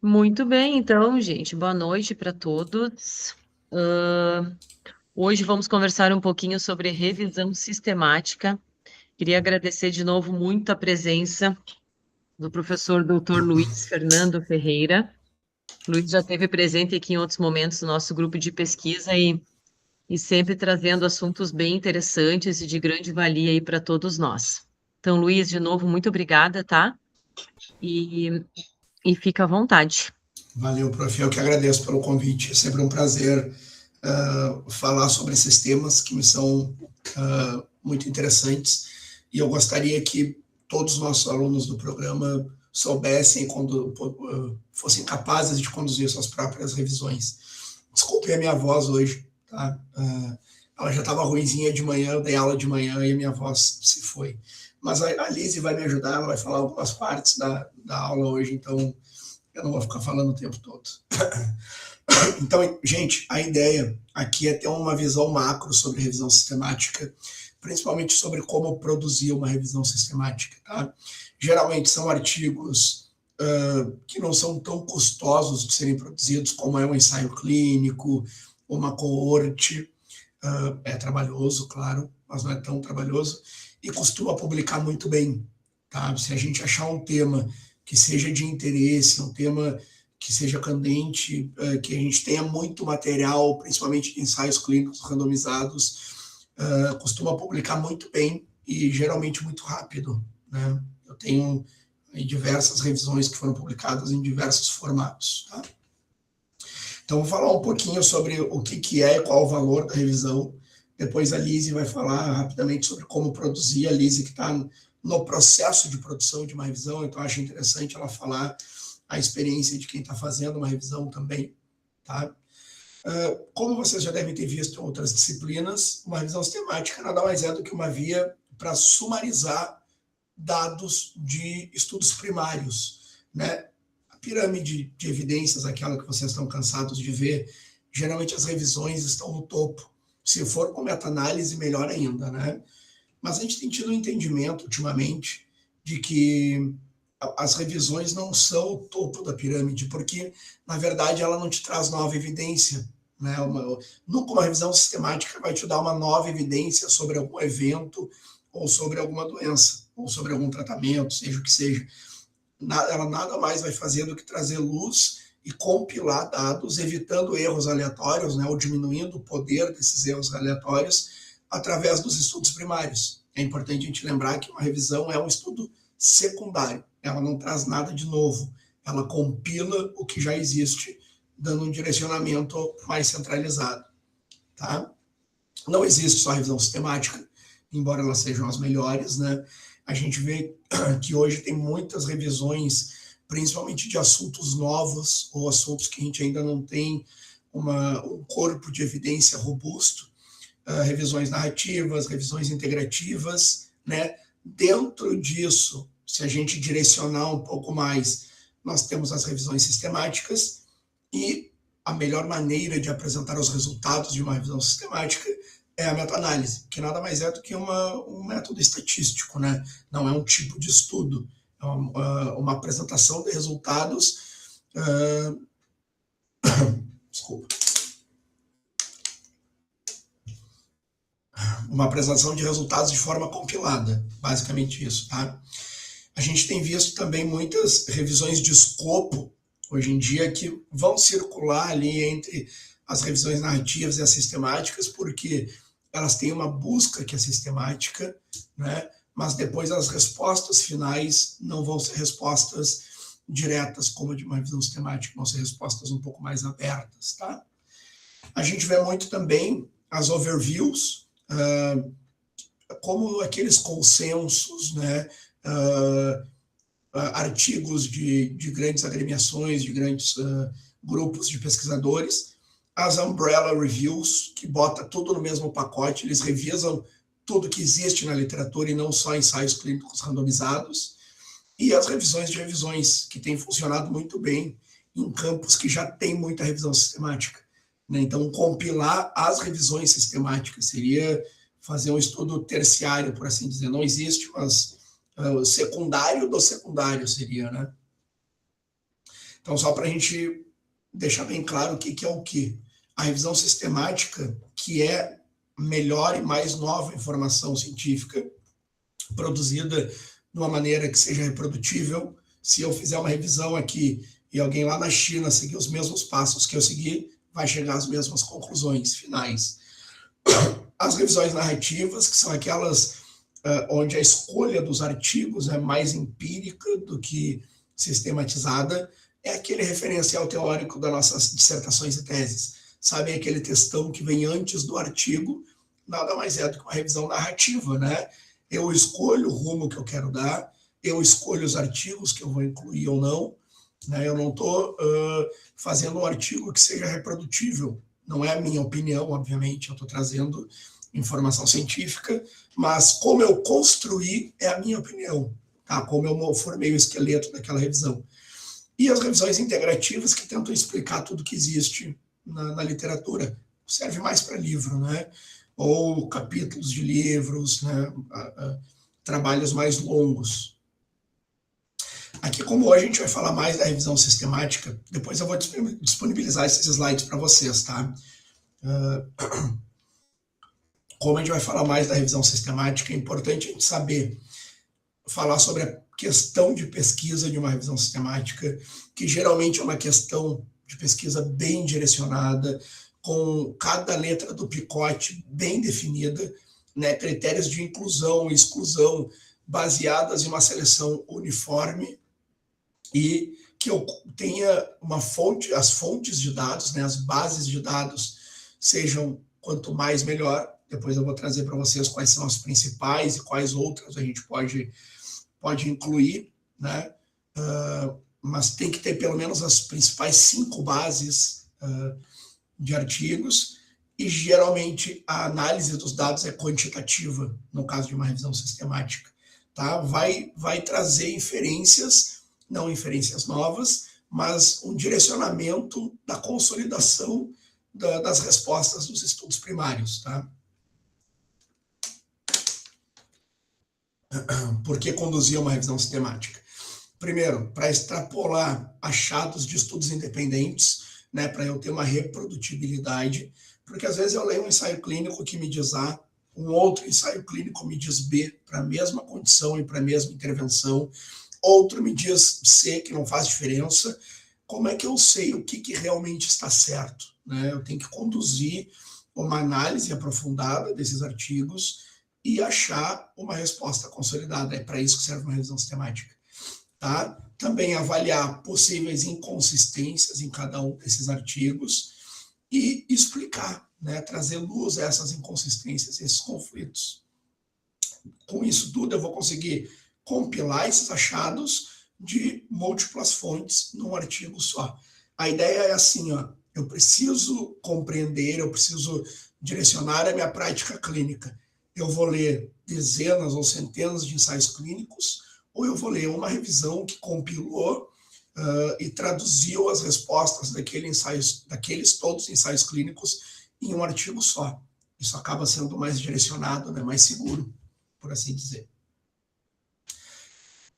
Muito bem, então, gente, boa noite para todos. Ahn, Hoje vamos conversar um pouquinho sobre revisão sistemática. Queria agradecer de novo muito a presença do professor Dr. Luiz Fernando Ferreira. Luiz já esteve presente aqui em outros momentos no nosso grupo de pesquisa e sempre trazendo assuntos bem interessantes e de grande valia aí para todos nós. Então, Luiz, de novo, muito obrigada, tá? E, e fica à vontade. Valeu, prof. Eu que agradeço pelo convite. É sempre um prazer falar sobre esses temas que me são muito interessantes. E eu gostaria que todos os nossos alunos do programa soubessem, quando fossem capazes de conduzir suas próprias revisões. Desculpe a minha voz hoje, tá? Ela já estava ruinzinha de manhã, eu dei aula de manhã e a minha voz se foi. Mas a Lizzie vai me ajudar, ela vai falar algumas partes da aula hoje, então eu não vou ficar falando o tempo todo. Então, gente, a ideia aqui é ter uma visão macro sobre revisão sistemática, principalmente sobre como produzir uma revisão sistemática. Tá? Geralmente são artigos que não são tão custosos de serem produzidos, como é um ensaio clínico, uma coorte. É trabalhoso, claro, mas não é tão trabalhoso, e costuma publicar muito bem. Tá? Se a gente achar um tema que seja de interesse, um tema que seja candente, que a gente tenha muito material, principalmente de ensaios clínicos randomizados, costuma publicar muito bem e geralmente muito rápido. Né? Eu tenho diversas revisões que foram publicadas em diversos formatos. Tá? Então, vou falar um pouquinho sobre o que é e qual o valor da revisão. Depois a Lizzie vai falar rapidamente sobre como produzir. A Lizzie que está no processo de produção de uma revisão, então acho interessante ela falar a experiência de quem está fazendo uma revisão também. Tá? Como vocês já devem ter visto em outras disciplinas, uma revisão sistemática nada mais é do que uma via para sumarizar dados de estudos primários. Né? A pirâmide de evidências, aquela que vocês estão cansados de ver, geralmente as revisões estão no topo. Se for com meta-análise, melhor ainda. Né? Mas a gente tem tido um entendimento ultimamente de que as revisões não são o topo da pirâmide, porque, na verdade, ela não te traz nova evidência. Né? Nunca uma revisão sistemática vai te dar uma nova evidência sobre algum evento ou sobre alguma doença, ou sobre algum tratamento, seja o que seja. Ela nada mais vai fazer do que trazer luz e compilar dados, evitando erros aleatórios, né, ou diminuindo o poder desses erros aleatórios através dos estudos primários. É importante a gente lembrar que uma revisão é um estudo secundário, ela não traz nada de novo, ela compila o que já existe, dando um direcionamento mais centralizado. Tá? Não existe só revisão sistemática, embora elas sejam as melhores, né? A gente vê que hoje tem muitas revisões, principalmente de assuntos novos ou assuntos que a gente ainda não tem um corpo de evidência robusto, revisões narrativas, revisões integrativas, né? Dentro disso, se a gente direcionar um pouco mais, nós temos as revisões sistemáticas e a melhor maneira de apresentar os resultados de uma revisão sistemática é a meta-análise, que nada mais é do que um método estatístico, né? Não é um tipo de estudo, é uma apresentação de resultados. Desculpa. Uma apresentação de resultados de forma compilada, basicamente isso, tá? A gente tem visto também muitas revisões de escopo hoje em dia que vão circular ali entre as revisões narrativas e as sistemáticas, porque elas têm uma busca que é sistemática, né? Mas depois as respostas finais não vão ser respostas diretas como de uma revisão sistemática, vão ser respostas um pouco mais abertas, tá? A gente vê muito também as overviews, como aqueles consensos, né? Artigos de grandes agremiações, de grandes grupos de pesquisadores, as umbrella reviews, que bota tudo no mesmo pacote, eles revisam tudo que existe na literatura e não só ensaios clínicos randomizados, e as revisões de revisões, que têm funcionado muito bem em campos que já tem muita revisão sistemática. Né? Então, compilar as revisões sistemáticas seria fazer um estudo terciário, por assim dizer. Não existe, mas o secundário do secundário seria, né? Então, só para a gente deixar bem claro o que é o que. A revisão sistemática, que é melhor e mais nova informação científica, produzida de uma maneira que seja reprodutível. Se eu fizer uma revisão aqui e alguém lá na China seguir os mesmos passos que eu segui, vai chegar às mesmas conclusões finais. As revisões narrativas, que são aquelas onde a escolha dos artigos é mais empírica do que sistematizada, é aquele referencial teórico das nossas dissertações e teses. Sabe, aquele textão que vem antes do artigo, nada mais é do que uma revisão narrativa, né? Eu escolho o rumo que eu quero dar, eu escolho os artigos que eu vou incluir ou não, né? Eu não estou fazendo um artigo que seja reprodutível, não é a minha opinião, obviamente, eu estou trazendo informação científica, mas como eu construí é a minha opinião, tá? Como eu formei o esqueleto daquela revisão. E as revisões integrativas que tentam explicar tudo que existe na literatura, serve mais para livro, né? Ou capítulos de livros, né? Trabalhos mais longos. Aqui, como hoje a gente vai falar mais da revisão sistemática, depois eu vou disponibilizar esses slides para vocês, tá? Como a gente vai falar mais da revisão sistemática, é importante a gente saber falar sobre a questão de pesquisa de uma revisão sistemática, que geralmente é uma questão de pesquisa bem direcionada, com cada letra do picote bem definida, né, critérios de inclusão e exclusão baseadas em uma seleção uniforme e que eu tenha uma fonte, as fontes de dados, né, as bases de dados sejam quanto mais melhor. Depois eu vou trazer para vocês quais são as principais e quais outras a gente pode incluir, né? Mas tem que ter pelo menos as principais 5 bases de artigos, e geralmente a análise dos dados é quantitativa, no caso de uma revisão sistemática. Tá? Vai trazer inferências, não inferências novas, mas um direcionamento da consolidação das respostas dos estudos primários. Tá? Por que conduzir uma revisão sistemática? Primeiro, para extrapolar achados de estudos independentes, né, para eu ter uma reprodutibilidade, porque às vezes eu leio um ensaio clínico que me diz A, um outro ensaio clínico me diz B, para a mesma condição e para a mesma intervenção, outro me diz C, que não faz diferença. Como é que eu sei o que realmente está certo? Né? Eu tenho que conduzir uma análise aprofundada desses artigos e achar uma resposta consolidada. É para isso que serve uma revisão sistemática. Tá? Também avaliar possíveis inconsistências em cada um desses artigos e explicar, né? Trazer luz a essas inconsistências, esses conflitos. Com isso tudo, eu vou conseguir compilar esses achados de múltiplas fontes num artigo só. A ideia é assim, ó, eu preciso compreender, eu preciso direcionar a minha prática clínica. Eu vou ler dezenas ou centenas de ensaios clínicos, ou eu vou ler uma revisão que compilou e traduziu as respostas daqueles todos os ensaios clínicos em um artigo só. Isso acaba sendo mais direcionado, né, mais seguro, por assim dizer.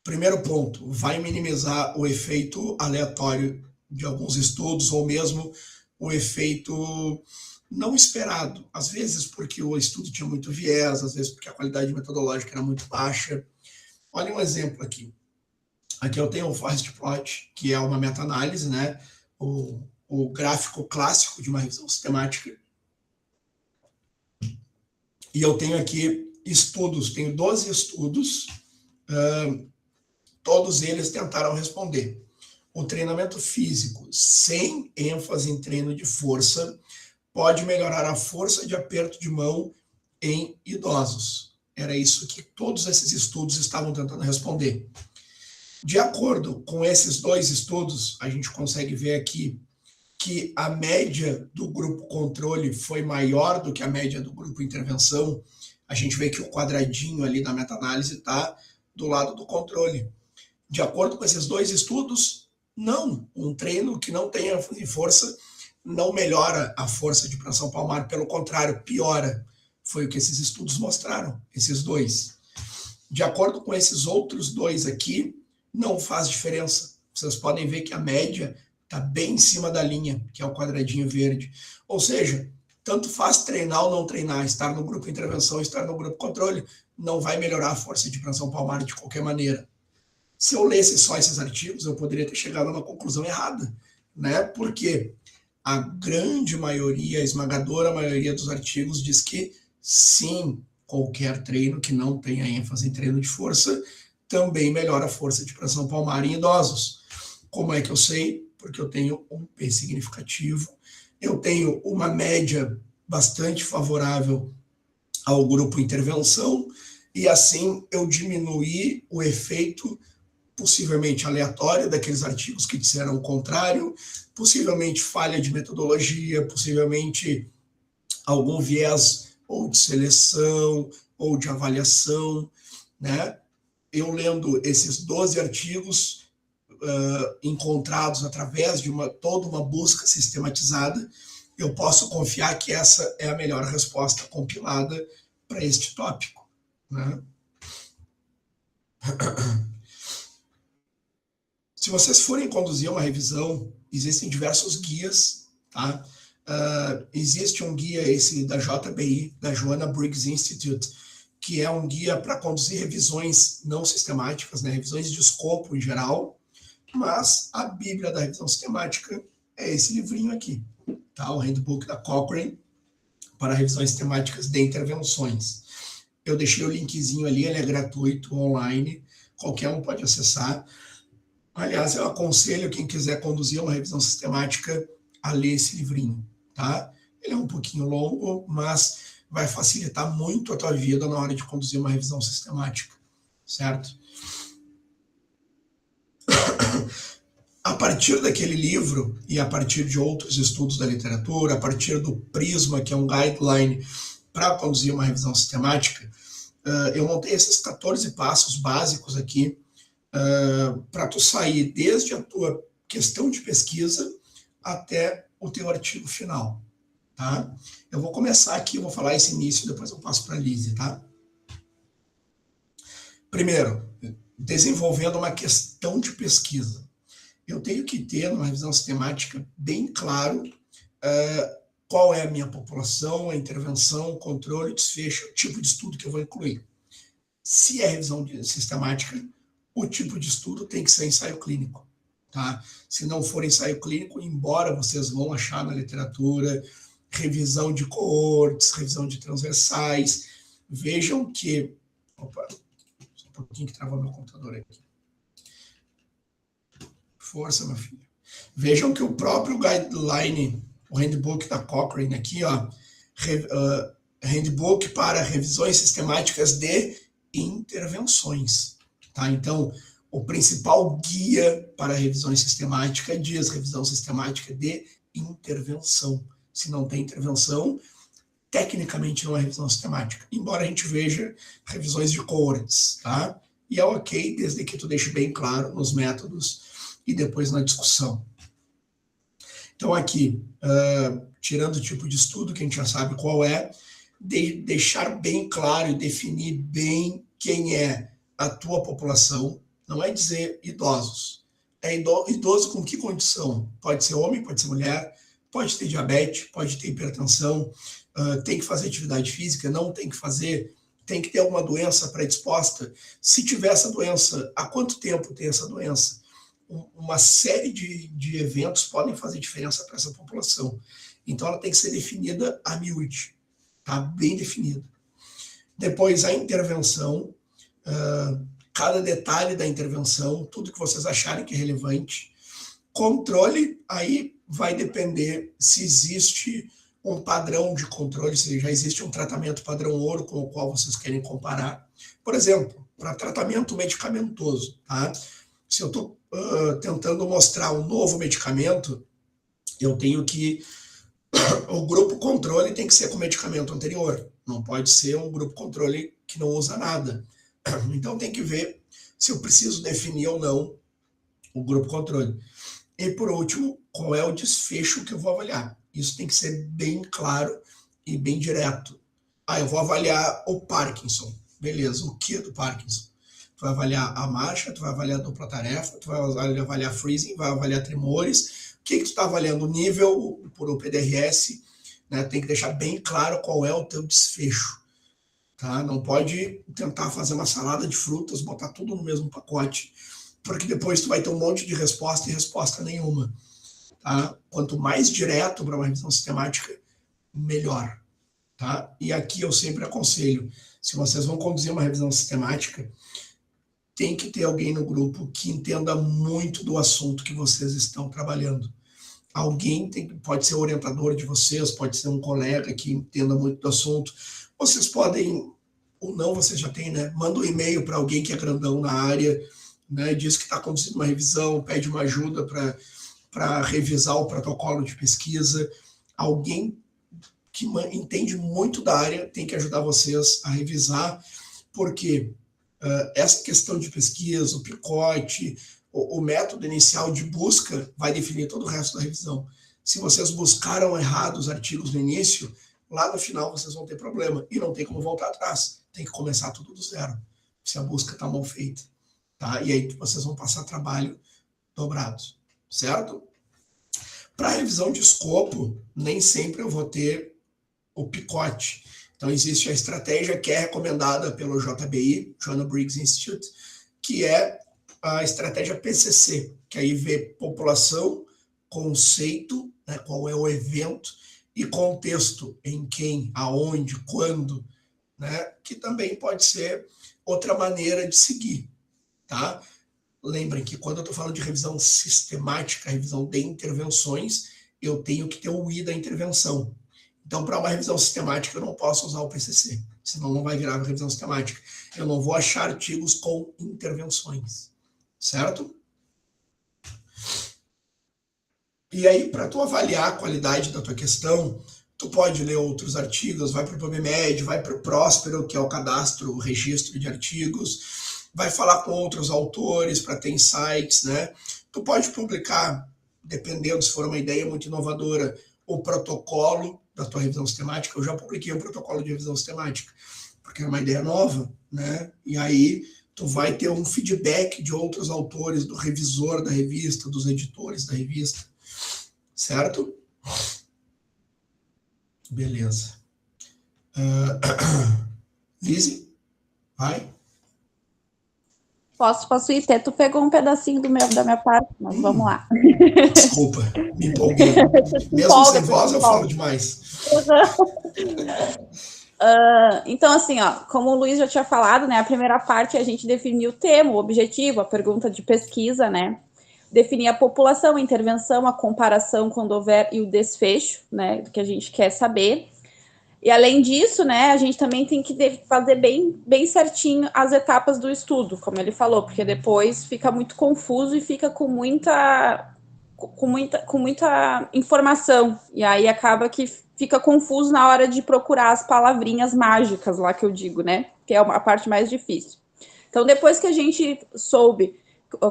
Primeiro ponto, vai minimizar o efeito aleatório de alguns estudos, ou mesmo o efeito não esperado, às vezes porque o estudo tinha muito viés, às vezes porque a qualidade metodológica era muito baixa. Olha um exemplo aqui. Aqui eu tenho o Forest Plot, que é uma meta-análise, né? O gráfico clássico de uma revisão sistemática. E eu tenho aqui estudos, tenho 12 estudos, todos eles tentaram responder. O treinamento físico, sem ênfase em treino de força, pode melhorar a força de aperto de mão em idosos. Era isso que todos esses estudos estavam tentando responder. De acordo com esses 2 estudos, a gente consegue ver aqui que a média do grupo controle foi maior do que a média do grupo intervenção. A gente vê que o quadradinho ali da meta-análise está do lado do controle. De acordo com esses 2 estudos, não. Um treino que não tem força não melhora a força de pressão palmar, pelo contrário, piora. Foi o que esses estudos mostraram, esses 2. De acordo com esses outros 2 aqui, não faz diferença. vocês podem ver que a média está bem em cima da linha, que é o quadradinho verde. Ou seja, tanto faz treinar ou não treinar, estar no grupo intervenção, estar no grupo controle, não vai melhorar a força de pressão palmar de qualquer maneira. Se eu lesse só esses artigos, eu poderia ter chegado a uma conclusão errada, né? Porque a grande maioria, a esmagadora maioria dos artigos diz que sim, qualquer treino que não tenha ênfase em treino de força também melhora a força de pressão palmar em idosos. Como é que eu sei? Porque eu tenho um P significativo, eu tenho uma média bastante favorável ao grupo intervenção, e assim eu diminuí o efeito possivelmente aleatório daqueles artigos que disseram o contrário, possivelmente falha de metodologia, possivelmente algum viés ou de seleção ou de avaliação, né? Eu lendo esses 12 artigos encontrados através de toda uma busca sistematizada, eu posso confiar que essa é a melhor resposta compilada para este tópico, né? Se vocês forem conduzir uma revisão, existem diversos guias, tá? Existe um guia, esse da JBI, da Joanna Briggs Institute, que é um guia para conduzir revisões não sistemáticas, né? Revisões de escopo em geral, mas a Bíblia da revisão sistemática é esse livrinho aqui, tá? O Handbook da Cochrane para revisões sistemáticas de intervenções. Eu deixei o linkzinho ali, ele é gratuito, online, qualquer um pode acessar. Aliás, eu aconselho quem quiser conduzir uma revisão sistemática a ler esse livrinho, tá? Ele é um pouquinho longo, mas vai facilitar muito a tua vida na hora de conduzir uma revisão sistemática, certo? A partir daquele livro e a partir de outros estudos da literatura, a partir do Prisma, que é um guideline para conduzir uma revisão sistemática, eu montei esses 14 passos básicos aqui para tu sair desde a tua questão de pesquisa até o teu artigo final, tá? Eu vou começar aqui, eu vou falar esse início, depois eu passo para a Lise, tá? Primeiro, desenvolvendo uma questão de pesquisa. Eu tenho que ter, numa revisão sistemática, bem claro qual é a minha população, a intervenção, o controle, o desfecho, o tipo de estudo que eu vou incluir. Se é revisão sistemática, o tipo de estudo tem que ser ensaio clínico, tá? Se não for ensaio clínico, embora vocês vão achar na literatura revisão de coortes, revisão de transversais, vejam que... Opa, só um pouquinho que travou meu computador aqui. Força, meu filho. Vejam que o próprio guideline, o handbook da Cochrane aqui, ó, handbook para revisões sistemáticas de intervenções, tá? Então, o principal guia para revisões sistemáticas diz revisão sistemática de intervenção. Se não tem intervenção, tecnicamente não é revisão sistemática, embora a gente veja revisões de coortes, tá? E é ok, desde que tu deixe bem claro nos métodos e depois na discussão. Então aqui, tirando o tipo de estudo, que a gente já sabe qual é, deixar bem claro e definir bem quem é a tua população, não é dizer idosos. É idoso com que condição? Pode ser homem, pode ser mulher, pode ter diabetes, pode ter hipertensão, tem que fazer atividade física, não tem que fazer, tem que ter alguma doença predisposta. Se tiver essa doença, há quanto tempo tem essa doença? Uma série de eventos podem fazer diferença para essa população. Então, ela tem que ser definida a miúde, tá? Bem definida. Depois, a intervenção, cada detalhe da intervenção, tudo que vocês acharem que é relevante. Controle, aí vai depender se existe um padrão de controle, se já existe um tratamento padrão ouro com o qual vocês querem comparar. Por exemplo, para tratamento medicamentoso, tá? Se eu estou tentando mostrar um novo medicamento, eu tenho que... O grupo controle tem que ser com o medicamento anterior, não pode ser um grupo controle que não usa nada. Então tem que ver se eu preciso definir ou não o grupo controle. E por último, qual é o desfecho que eu vou avaliar. Isso tem que ser bem claro e bem direto. Eu vou avaliar o Parkinson. Beleza, o que do Parkinson? vai avaliar a marcha, tu vai avaliar a dupla tarefa, tu vai avaliar freezing, vai avaliar tremores. O que tu está avaliando? O nível por o PDRS, né? Tem que deixar bem claro qual é o teu desfecho, tá? Não pode tentar fazer uma salada de frutas, botar tudo no mesmo pacote, porque depois tu vai ter um monte de resposta e resposta nenhuma, tá? Quanto mais direto para uma revisão sistemática, melhor, tá? E aqui eu sempre aconselho, se vocês vão conduzir uma revisão sistemática, tem que ter alguém no grupo que entenda muito do assunto que vocês estão trabalhando. Alguém pode ser orientador de vocês, pode ser um colega que entenda muito do assunto. Vocês podem, ou não, vocês já têm, né? Manda um e-mail para alguém que é grandão na área, né? Diz que está conduzindo uma revisão, pede uma ajuda para revisar o protocolo de pesquisa. Alguém que entende muito da área tem que ajudar vocês a revisar, porque essa questão de pesquisa, o picote, o método inicial de busca vai definir todo o resto da revisão. Se vocês buscaram errado os artigos no início, lá no final vocês vão ter problema e não tem como voltar atrás. Tem que começar tudo do zero, se a busca está mal feita. Tá? E aí vocês vão passar trabalho dobrado, certo? Para a revisão de escopo, nem sempre eu vou ter o picote. Então, existe a estratégia que é recomendada pelo JBI, Joanna Briggs Institute, que é a estratégia PCC, que aí vê população, conceito, né, qual é o evento, e contexto, em quem, aonde, quando, né, que também pode ser outra maneira de seguir, tá? Lembrem que quando eu estou falando de revisão sistemática, revisão de intervenções, eu tenho que ter o I da intervenção. Então, para uma revisão sistemática, eu não posso usar o PCC, senão não vai virar uma revisão sistemática. Eu não vou achar artigos com intervenções, certo? E aí, para tu avaliar a qualidade da tua questão, tu pode ler outros artigos, vai para o PubMed, vai para o Próspero, que é o cadastro, o registro de artigos, vai falar com outros autores para ter insights, né? Tu pode publicar, dependendo se for uma ideia muito inovadora, o protocolo da tua revisão sistemática. Eu já publiquei um protocolo de revisão sistemática, porque é uma ideia nova, né? E aí tu vai ter um feedback de outros autores, do revisor da revista, dos editores da revista, certo? Beleza. Lizzie, vai. Posso ir? Até tu pegou um pedacinho da minha parte, mas vamos lá. Desculpa, me empolguei. Mesmo sem voz, eu falo demais. Então, assim, ó, como o Luiz já tinha falado, né, a primeira parte a gente definir o tema, o objetivo, a pergunta de pesquisa, né, definir a população, a intervenção, a comparação quando houver e o desfecho, né, do que a gente quer saber. E além disso, né, a gente também tem que fazer bem certinho as etapas do estudo, como ele falou, porque depois fica muito confuso e fica com muita informação, e aí acaba que fica confuso na hora de procurar as palavrinhas mágicas lá que eu digo, né, que é a parte mais difícil. Então, depois que a gente soube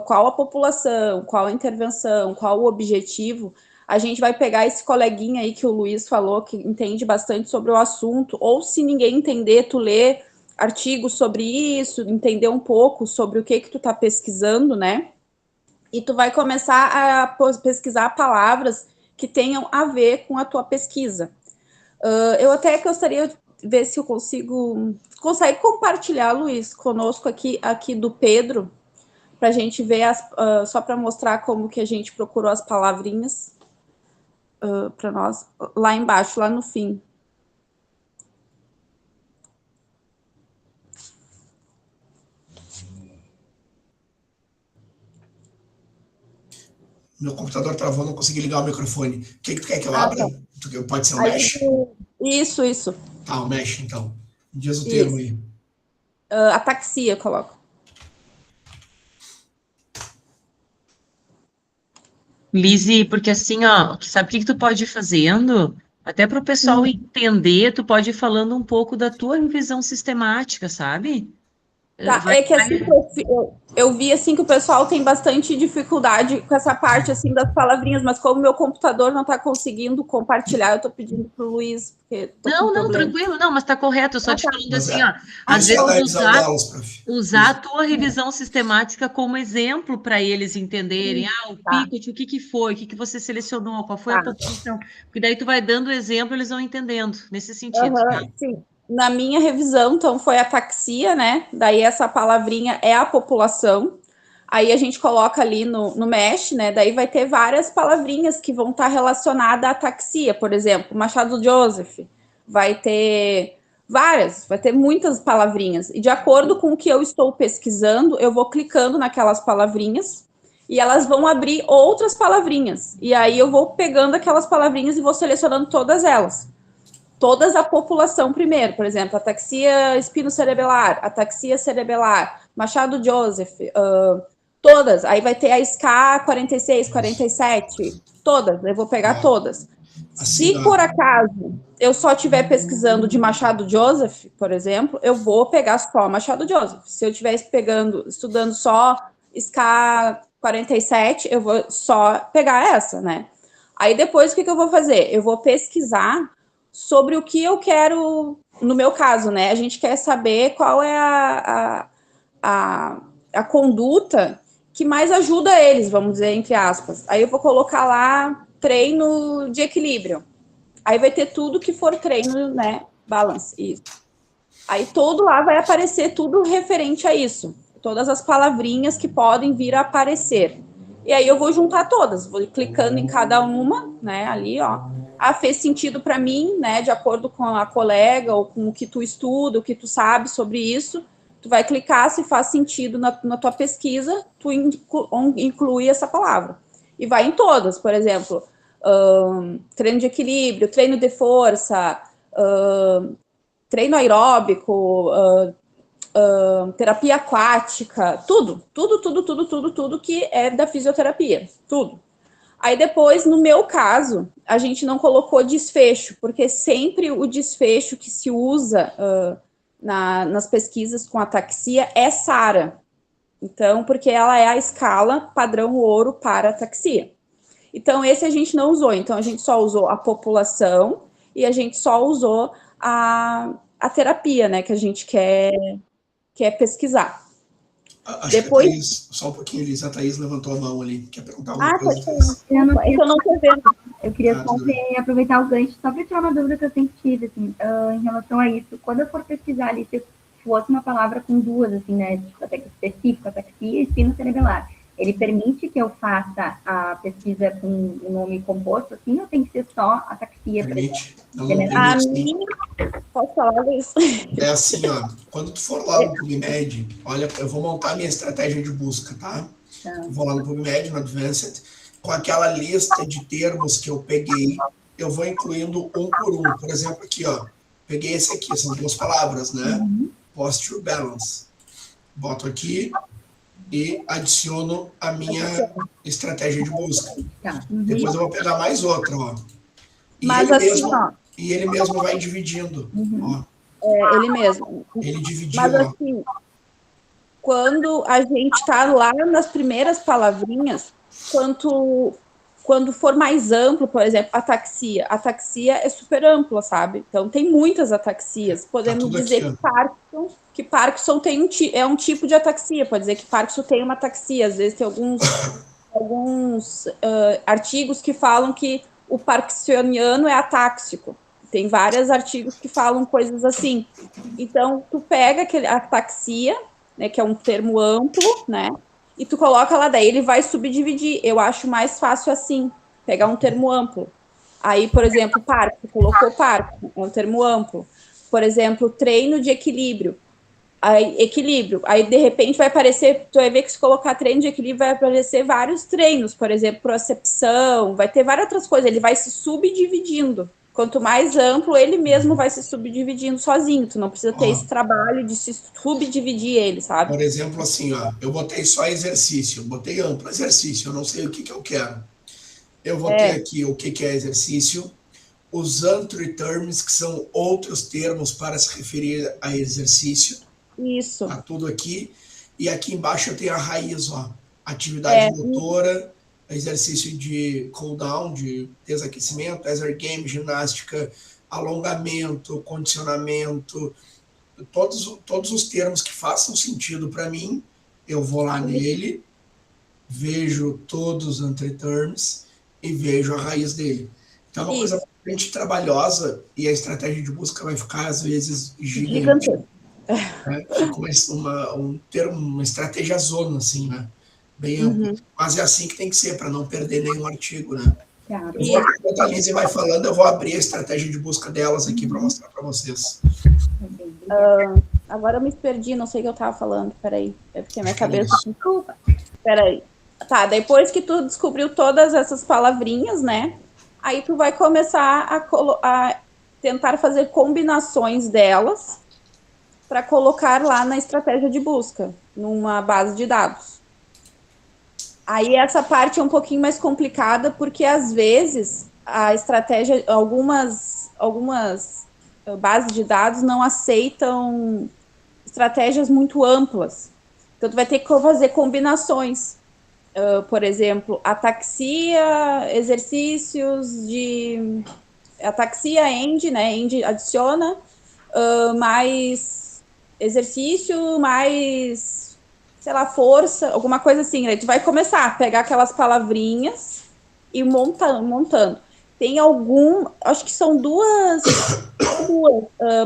qual a população, qual a intervenção, qual o objetivo, a gente vai pegar esse coleguinha aí que o Luiz falou, que entende bastante sobre o assunto, ou se ninguém entender, tu lê artigos sobre isso, entender um pouco sobre o que tu tá pesquisando, né? E tu vai começar a pesquisar palavras que tenham a ver com a tua pesquisa. Eu até gostaria de ver se eu consegue compartilhar, Luiz, conosco aqui do Pedro, para a gente ver, só para mostrar como que a gente procurou as palavrinhas para nós, lá embaixo, lá no fim. Meu computador travou, não consegui ligar o microfone. O que tu quer que eu abra? Tá. Pode ser um mesh? Isso. Tá, o mesh, então. Diz o termo aí. Ataxia, coloco. Lizzie, porque assim, ó, sabe o que tu pode ir fazendo? Até para o pessoal entender, tu pode ir falando um pouco da tua revisão sistemática, sabe? Tá, é que assim, eu vi assim que o pessoal tem bastante dificuldade com essa parte assim das palavrinhas, mas como meu computador não está conseguindo compartilhar, eu estou pedindo para o Luiz, porque tô com Não, problema. tranquilo, não, mas está correto, eu só te falando Mas assim, ó, às isso é vezes da visão delas, prof. usar a tua revisão sistemática como exemplo para eles entenderem, o Picket, o que que foi, o que que você selecionou, qual foi a população, porque daí tu vai dando exemplo, eles vão entendendo, nesse sentido, tá? Sim. Na minha revisão, então, foi ataxia, né? Daí essa palavrinha é a população. Aí a gente coloca ali no mesh, né? Daí vai ter várias palavrinhas que vão estar relacionadas à ataxia. Por exemplo, Machado Joseph. Vai ter várias, vai ter muitas palavrinhas. E de acordo com o que eu estou pesquisando, eu vou clicando naquelas palavrinhas e elas vão abrir outras palavrinhas. E aí eu vou pegando aquelas palavrinhas e vou selecionando todas elas. Todas a população primeiro, por exemplo, ataxia espinocerebelar, ataxia cerebelar, Machado Joseph, todas. Aí vai ter a SCA 46, 47, todas. Eu vou pegar todas. Assim, Se por acaso eu só estiver pesquisando de Machado Joseph, por exemplo, eu vou pegar só Machado Joseph. Se eu estiver estudando só SCA 47, eu vou só pegar essa, né? Aí depois o que eu vou fazer? Eu vou pesquisar sobre o que eu quero, no meu caso, né? A gente quer saber qual é a conduta que mais ajuda eles, vamos dizer, entre aspas. Aí eu vou colocar lá treino de equilíbrio. Aí vai ter tudo que for treino, né? Balance, isso. Aí todo lá vai aparecer tudo referente a isso. Todas as palavrinhas que podem vir a aparecer. E aí eu vou juntar todas, vou clicando em cada uma, né, ali, ó. Fez sentido para mim, né, de acordo com a colega ou com o que tu estuda, o que tu sabe sobre isso. Tu vai clicar se faz sentido na tua pesquisa, tu inclui essa palavra. E vai em todas, por exemplo, treino de equilíbrio, treino de força, treino aeróbico, terapia aquática, tudo que é da fisioterapia, tudo. Aí depois, no meu caso, a gente não colocou desfecho, porque sempre o desfecho que se usa nas pesquisas com ataxia é SARA. Então, porque ela é a escala padrão ouro para ataxia. Então, esse a gente não usou. Então, a gente só usou a população e a gente só usou a terapia, né, que a gente quer pesquisar. Acho Depois... que a Thaís, só um pouquinho, Elisa, a Thaís levantou a mão ali, quer perguntar alguma coisa? Eu não tô vendo. Eu queria só aproveitar o gancho, só para tirar uma dúvida que eu sempre tive, assim, em relação a isso. Quando eu for pesquisar ali, se fosse uma palavra com duas, assim, né, tipo, específico, ataxia e espino cerebelar, ele permite que eu faça a pesquisa com um nome composto, assim, ou tem que ser só ataxia? Permite. Não, permite. Posso falar isso? É assim, ó, quando tu for lá no PubMed, olha, eu vou montar minha estratégia de busca, tá? Vou lá no PubMed, no Advanced, com aquela lista de termos que eu peguei, eu vou incluindo um por um. Por exemplo, aqui, ó, peguei esse aqui, são duas palavras, né? Posture Balance. Boto aqui e adiciono a minha estratégia de busca. Depois eu vou pegar mais outra, ó. E ele mesmo vai dividindo, ó. Ele mesmo. Ele dividiu, mas assim, quando a gente está lá nas primeiras palavrinhas, quando for mais amplo, por exemplo, ataxia. Ataxia é super ampla, sabe? Então, tem muitas ataxias. Podemos dizer aqui, que Parkinson é um tipo de ataxia. Pode dizer que Parkinson tem uma ataxia. Às vezes tem alguns artigos que falam que o parkinsoniano é atáxico. Tem vários artigos que falam coisas assim. Então, tu pega a ataxia, né, que é um termo amplo, né? E tu coloca lá, daí ele vai subdividir. Eu acho mais fácil assim, pegar um termo amplo. Aí, por exemplo, parque, colocou parque, é um termo amplo. Por exemplo, treino de equilíbrio. Aí, de repente, vai aparecer, tu vai ver que se colocar treino de equilíbrio, vai aparecer vários treinos, por exemplo, procepção, vai ter várias outras coisas, ele vai se subdividindo. Quanto mais amplo, ele mesmo vai se subdividindo sozinho. Tu não precisa ter esse trabalho de se subdividir ele, sabe? Por exemplo, assim, ó, eu botei só exercício, botei amplo exercício, eu não sei o que eu quero. Eu vou ter aqui o que é exercício, os antry terms, que são outros termos para se referir a exercício. Isso. Tá tudo aqui. E aqui embaixo eu tenho a raiz, ó. Atividade motora, exercício de cool down, de desaquecimento, exergame, ginástica, alongamento, condicionamento, todos os termos que façam sentido para mim, eu vou lá nele, vejo todos os entreterms e vejo a raiz dele. Então é uma coisa bastante trabalhosa e a estratégia de busca vai ficar, às vezes, gigante. Né? Fica uma estratégia zona, assim, né? Bem ampla. Mas é assim que tem que ser, para não perder nenhum artigo, né? Claro. Enquanto a Lizzie vai falando, eu vou abrir a estratégia de busca delas aqui para mostrar para vocês. Agora eu me perdi, não sei o que eu estava falando, peraí. É porque minha cabeça... Desculpa. Peraí. Tá, depois que tu descobriu todas essas palavrinhas, né? Aí tu vai começar a tentar fazer combinações delas para colocar lá na estratégia de busca, numa base de dados. Aí essa parte é um pouquinho mais complicada, porque às vezes a estratégia, algumas bases de dados não aceitam estratégias muito amplas. Então tu vai ter que fazer combinações. Por exemplo, ataxia, exercícios de... Ataxia, end, né? End adiciona, mais exercício, mais, sei lá, força, alguma coisa assim, né? Tu vai começar a pegar aquelas palavrinhas e montando. Tem acho que são duas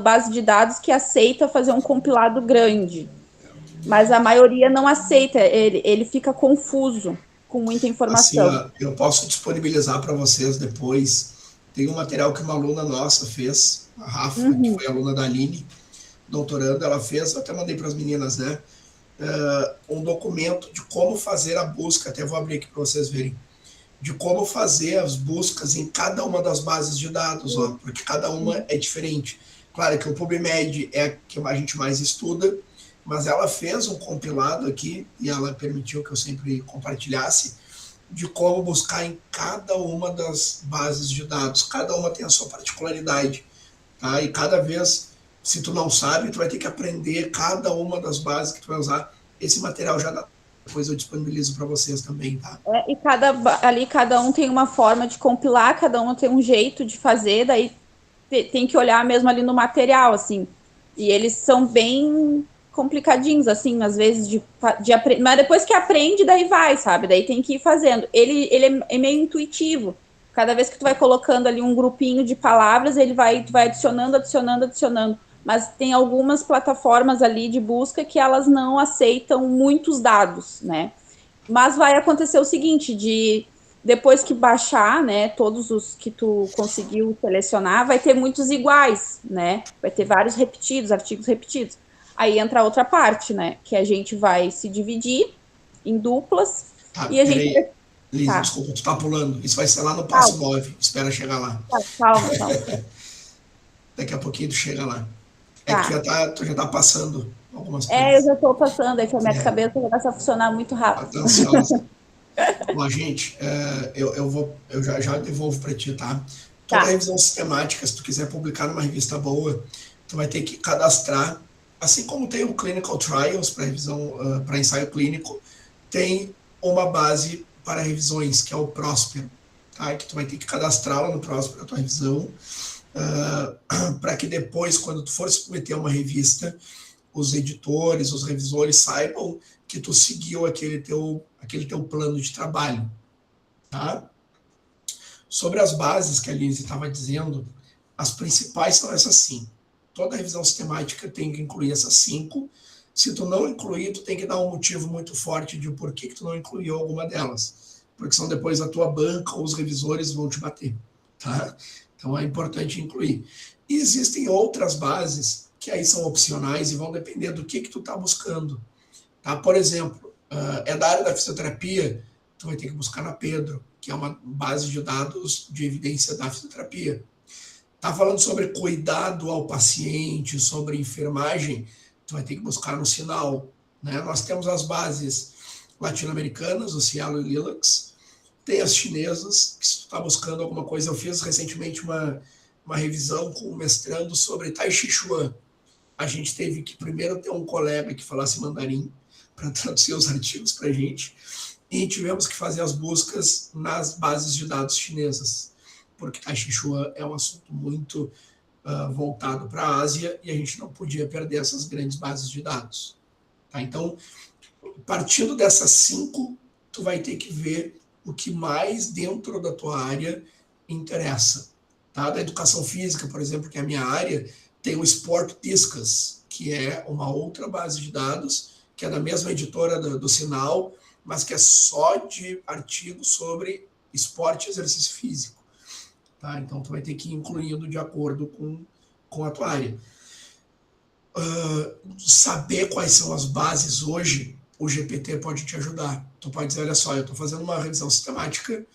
bases de dados que aceita fazer um compilado grande, mas a maioria não aceita, ele fica confuso com muita informação. Assim, eu posso disponibilizar para vocês depois. Tem um material que uma aluna nossa fez, a Rafa, que foi aluna da Aline, doutorando, ela fez, eu até mandei para as meninas, né? Um documento de como fazer a busca, até vou abrir aqui para vocês verem, de como fazer as buscas em cada uma das bases de dados, ó, porque cada uma é diferente. Claro que o PubMed é a que a gente mais estuda, mas ela fez um compilado aqui, e ela permitiu que eu sempre compartilhasse, de como buscar em cada uma das bases de dados. Cada uma tem a sua particularidade, tá? E cada vez, se tu não sabe, tu vai ter que aprender cada uma das bases que tu vai usar. Esse material já dá, depois eu disponibilizo para vocês também, tá? E cada um tem uma forma de compilar, cada um tem um jeito de fazer, daí tem que olhar mesmo ali no material, assim. E eles são bem complicadinhos, assim, às vezes, de aprender. Mas depois que aprende, daí vai, sabe? Daí tem que ir fazendo. Ele é meio intuitivo. Cada vez que tu vai colocando ali um grupinho de palavras, tu vai adicionando. Mas tem algumas plataformas ali de busca que elas não aceitam muitos dados, né? Mas vai acontecer o seguinte, depois que baixar, né, todos os que tu conseguiu selecionar, vai ter muitos iguais, né? Vai ter vários repetidos, artigos repetidos. Aí entra a outra parte, né? Que a gente vai se dividir em duplas. Tá, e a gente vai... Liz, tá. Desculpa, tu tá pulando. Isso vai ser lá no passo 9. Espera chegar lá. Calma. Daqui a pouquinho tu chega lá. Tá. É que tu já tá passando algumas coisas. Eu já tô passando, é que a minha cabeça começa a funcionar muito rápido. Tá ansiosa. Bom, gente, eu já devolvo para ti, tá? Toda revisão sistemática, se tu quiser publicar numa revista boa, tu vai ter que cadastrar, assim como tem o Clinical Trials para revisão, para ensaio clínico, tem uma base para revisões, que é o Próspero, tá? Que tu vai ter que cadastrá-la no Próspero, a tua revisão, para que depois, quando tu for submeter uma revista, os editores, os revisores saibam que tu seguiu aquele teu plano de trabalho, tá? Sobre as bases que a Lizzie estava dizendo, as principais são essas 5. Toda revisão sistemática tem que incluir essas 5. Se tu não incluir, tu tem que dar um motivo muito forte de por que tu não incluiu alguma delas, porque senão depois a tua banca ou os revisores vão te bater, tá? Então é importante incluir. E existem outras bases que aí são opcionais e vão depender do que tu está buscando. Tá? Por exemplo, é da área da fisioterapia, tu vai ter que buscar na Pedro, que é uma base de dados de evidência da fisioterapia. Tá falando sobre cuidado ao paciente, sobre enfermagem, tu vai ter que buscar no Sinal. Né? Nós temos as bases latino-americanas, o Cielo e o Lilacs, tem as chinesas, que se tu está buscando alguma coisa, eu fiz recentemente uma revisão com o mestrando sobre Tai Chi Chuan. a gente teve que primeiro ter um colega que falasse mandarim para traduzir os artigos para a gente, e tivemos que fazer as buscas nas bases de dados chinesas, porque Taixixuan é um assunto muito voltado para a Ásia e a gente não podia perder essas grandes bases de dados. Tá? Então, partindo dessas 5, tu vai ter que ver o que mais dentro da tua área interessa. Tá? Da educação física, por exemplo, que é a minha área, tem o Sport Discus, que é uma outra base de dados, que é da mesma editora do Sinal, mas que é só de artigos sobre esporte e exercício físico. Tá? Então, tu vai ter que ir incluindo de acordo com a tua área. Saber quais são as bases hoje, o GPT pode te ajudar. Tu pode dizer, olha só, eu estou fazendo uma revisão sistemática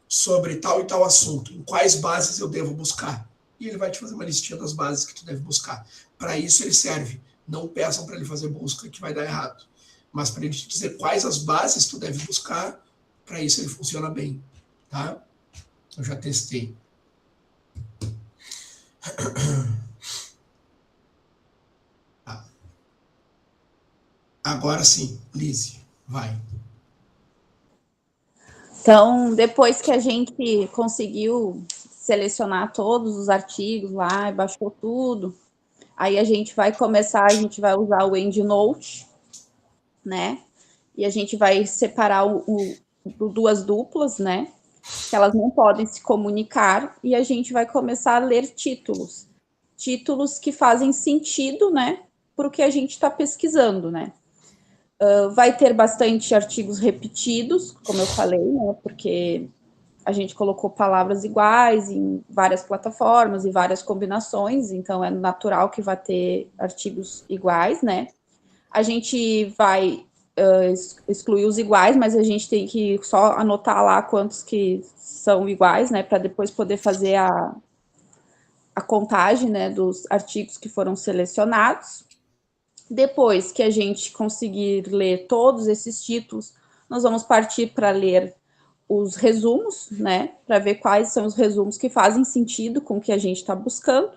sobre tal e tal assunto. Em quais bases eu devo buscar? E ele vai te fazer uma listinha das bases que tu deve buscar. Para isso ele serve. Não peçam para ele fazer busca que vai dar errado. Mas para ele te dizer quais as bases tu deve buscar, para isso ele funciona bem. Tá? Eu já testei. Tá. Agora sim, Lise, vai. Então, depois que a gente conseguiu selecionar todos os artigos lá, baixou tudo, aí a gente vai usar o EndNote, né? E a gente vai separar duas duplas, né? Que elas não podem se comunicar, e a gente vai começar a ler títulos que fazem sentido, né? Para o que a gente está pesquisando, né? Vai ter bastante artigos repetidos, como eu falei, né? Porque a gente colocou palavras iguais em várias plataformas e várias combinações, então é natural que vai ter artigos iguais, né? A gente vai excluir os iguais, mas a gente tem que só anotar lá quantos que são iguais, né? Para depois poder fazer a contagem, né? Dos artigos que foram selecionados. Depois que a gente conseguir ler todos esses títulos, nós vamos partir para ler os resumos, né? Para ver quais são os resumos que fazem sentido com o que a gente está buscando.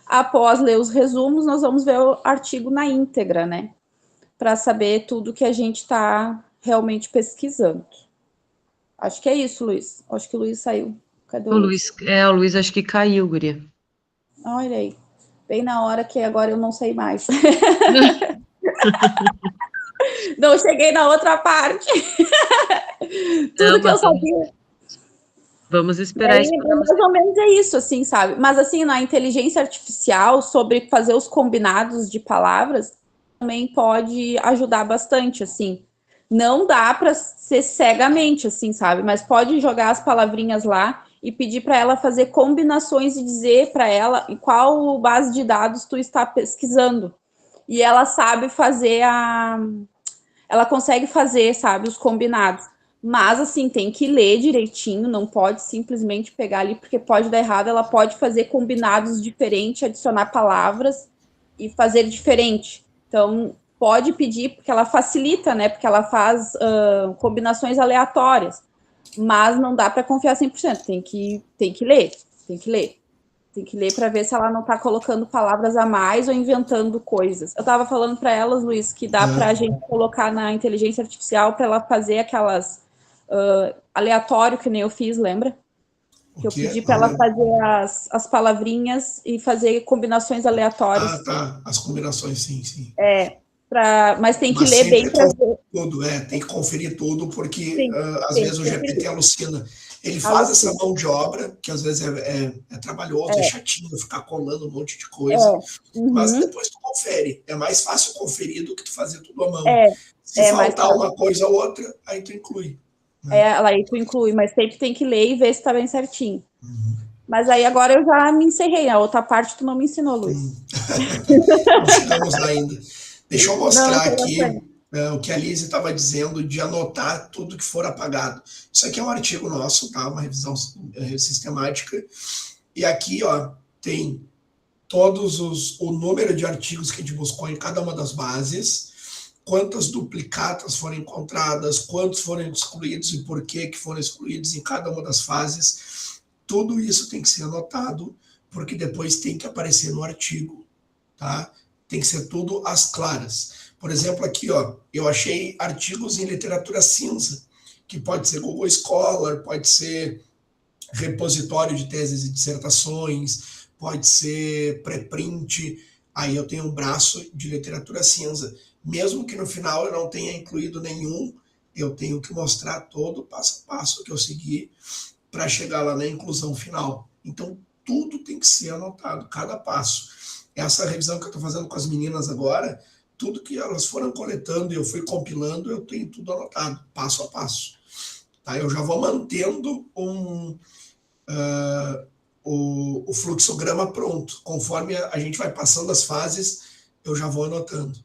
Após ler os resumos, nós vamos ver o artigo na íntegra, né? Para saber tudo que a gente está realmente pesquisando. Acho que é isso, Luiz. Acho que o Luiz saiu. Cadê o Luiz? O Luiz acho que caiu, guria. Olha aí. Bem na hora que agora eu não sei mais. Não cheguei na outra parte. Tudo que eu sabia. Vamos esperar isso. Mais ou menos é isso, assim, sabe? Mas, assim, na inteligência artificial, sobre fazer os combinados de palavras, também pode ajudar bastante, assim. Não dá para ser cegamente, assim, sabe? Mas pode jogar as palavrinhas lá e pedir para ela fazer combinações e dizer para ela em qual base de dados tu está pesquisando. E ela sabe fazer ela consegue fazer, sabe, os combinados. Mas, assim, tem que ler direitinho, não pode simplesmente pegar ali, porque pode dar errado. Ela pode fazer combinados diferentes, adicionar palavras e fazer diferente. Então, pode pedir, porque ela facilita, né? Porque ela faz combinações aleatórias. Mas não dá para confiar 100%. Tem que ler, tem que ler. Tem que ler para ver se ela não está colocando palavras a mais ou inventando coisas. Eu estava falando para elas, Luiz, que dá para a gente colocar na inteligência artificial para ela fazer aquelas aleatório, que nem eu fiz, lembra? Que eu pedi para ela fazer as palavrinhas e fazer combinações aleatórias. Ah, tá. As combinações, sim. Mas tem que ler bem para ver. Tudo, tem que conferir tudo, porque às vezes o GPT alucina. Ele faz essa mão de obra, que às vezes é trabalhoso, é chatinho ficar colando um monte de coisa, mas depois tu confere. É mais fácil conferir do que tu fazer tudo à mão. Se faltar uma coisa ou outra, aí tu inclui. Aí tu inclui, mas sempre tem que ler e ver se tá bem certinho. Mas aí agora eu já me encerrei. A outra parte tu não me ensinou, Luiz. Não chegamos lá ainda. Deixa eu mostrar aqui o que a Lise estava dizendo de anotar tudo que for apagado. Isso aqui é um artigo nosso, tá? Uma revisão sistemática. E aqui, ó, tem o número de artigos que a gente buscou em cada uma das bases, quantas duplicatas foram encontradas, quantos foram excluídos e por que foram excluídos em cada uma das fases. Tudo isso tem que ser anotado, porque depois tem que aparecer no artigo. tá? Tem que ser tudo às claras. Por exemplo, aqui, ó, eu achei artigos em literatura cinza, que pode ser Google Scholar, pode ser repositório de teses e dissertações, pode ser preprint, aí eu tenho um braço de literatura cinza. Mesmo que no final eu não tenha incluído nenhum, eu tenho que mostrar todo o passo a passo que eu segui para chegar lá na inclusão final. Então, tudo tem que ser anotado, cada passo. Essa revisão que eu estou fazendo com as meninas agora, tudo que elas foram coletando e eu fui compilando, eu tenho tudo anotado, passo a passo. Tá? Eu já vou mantendo o fluxograma pronto. Conforme a gente vai passando as fases, eu já vou anotando.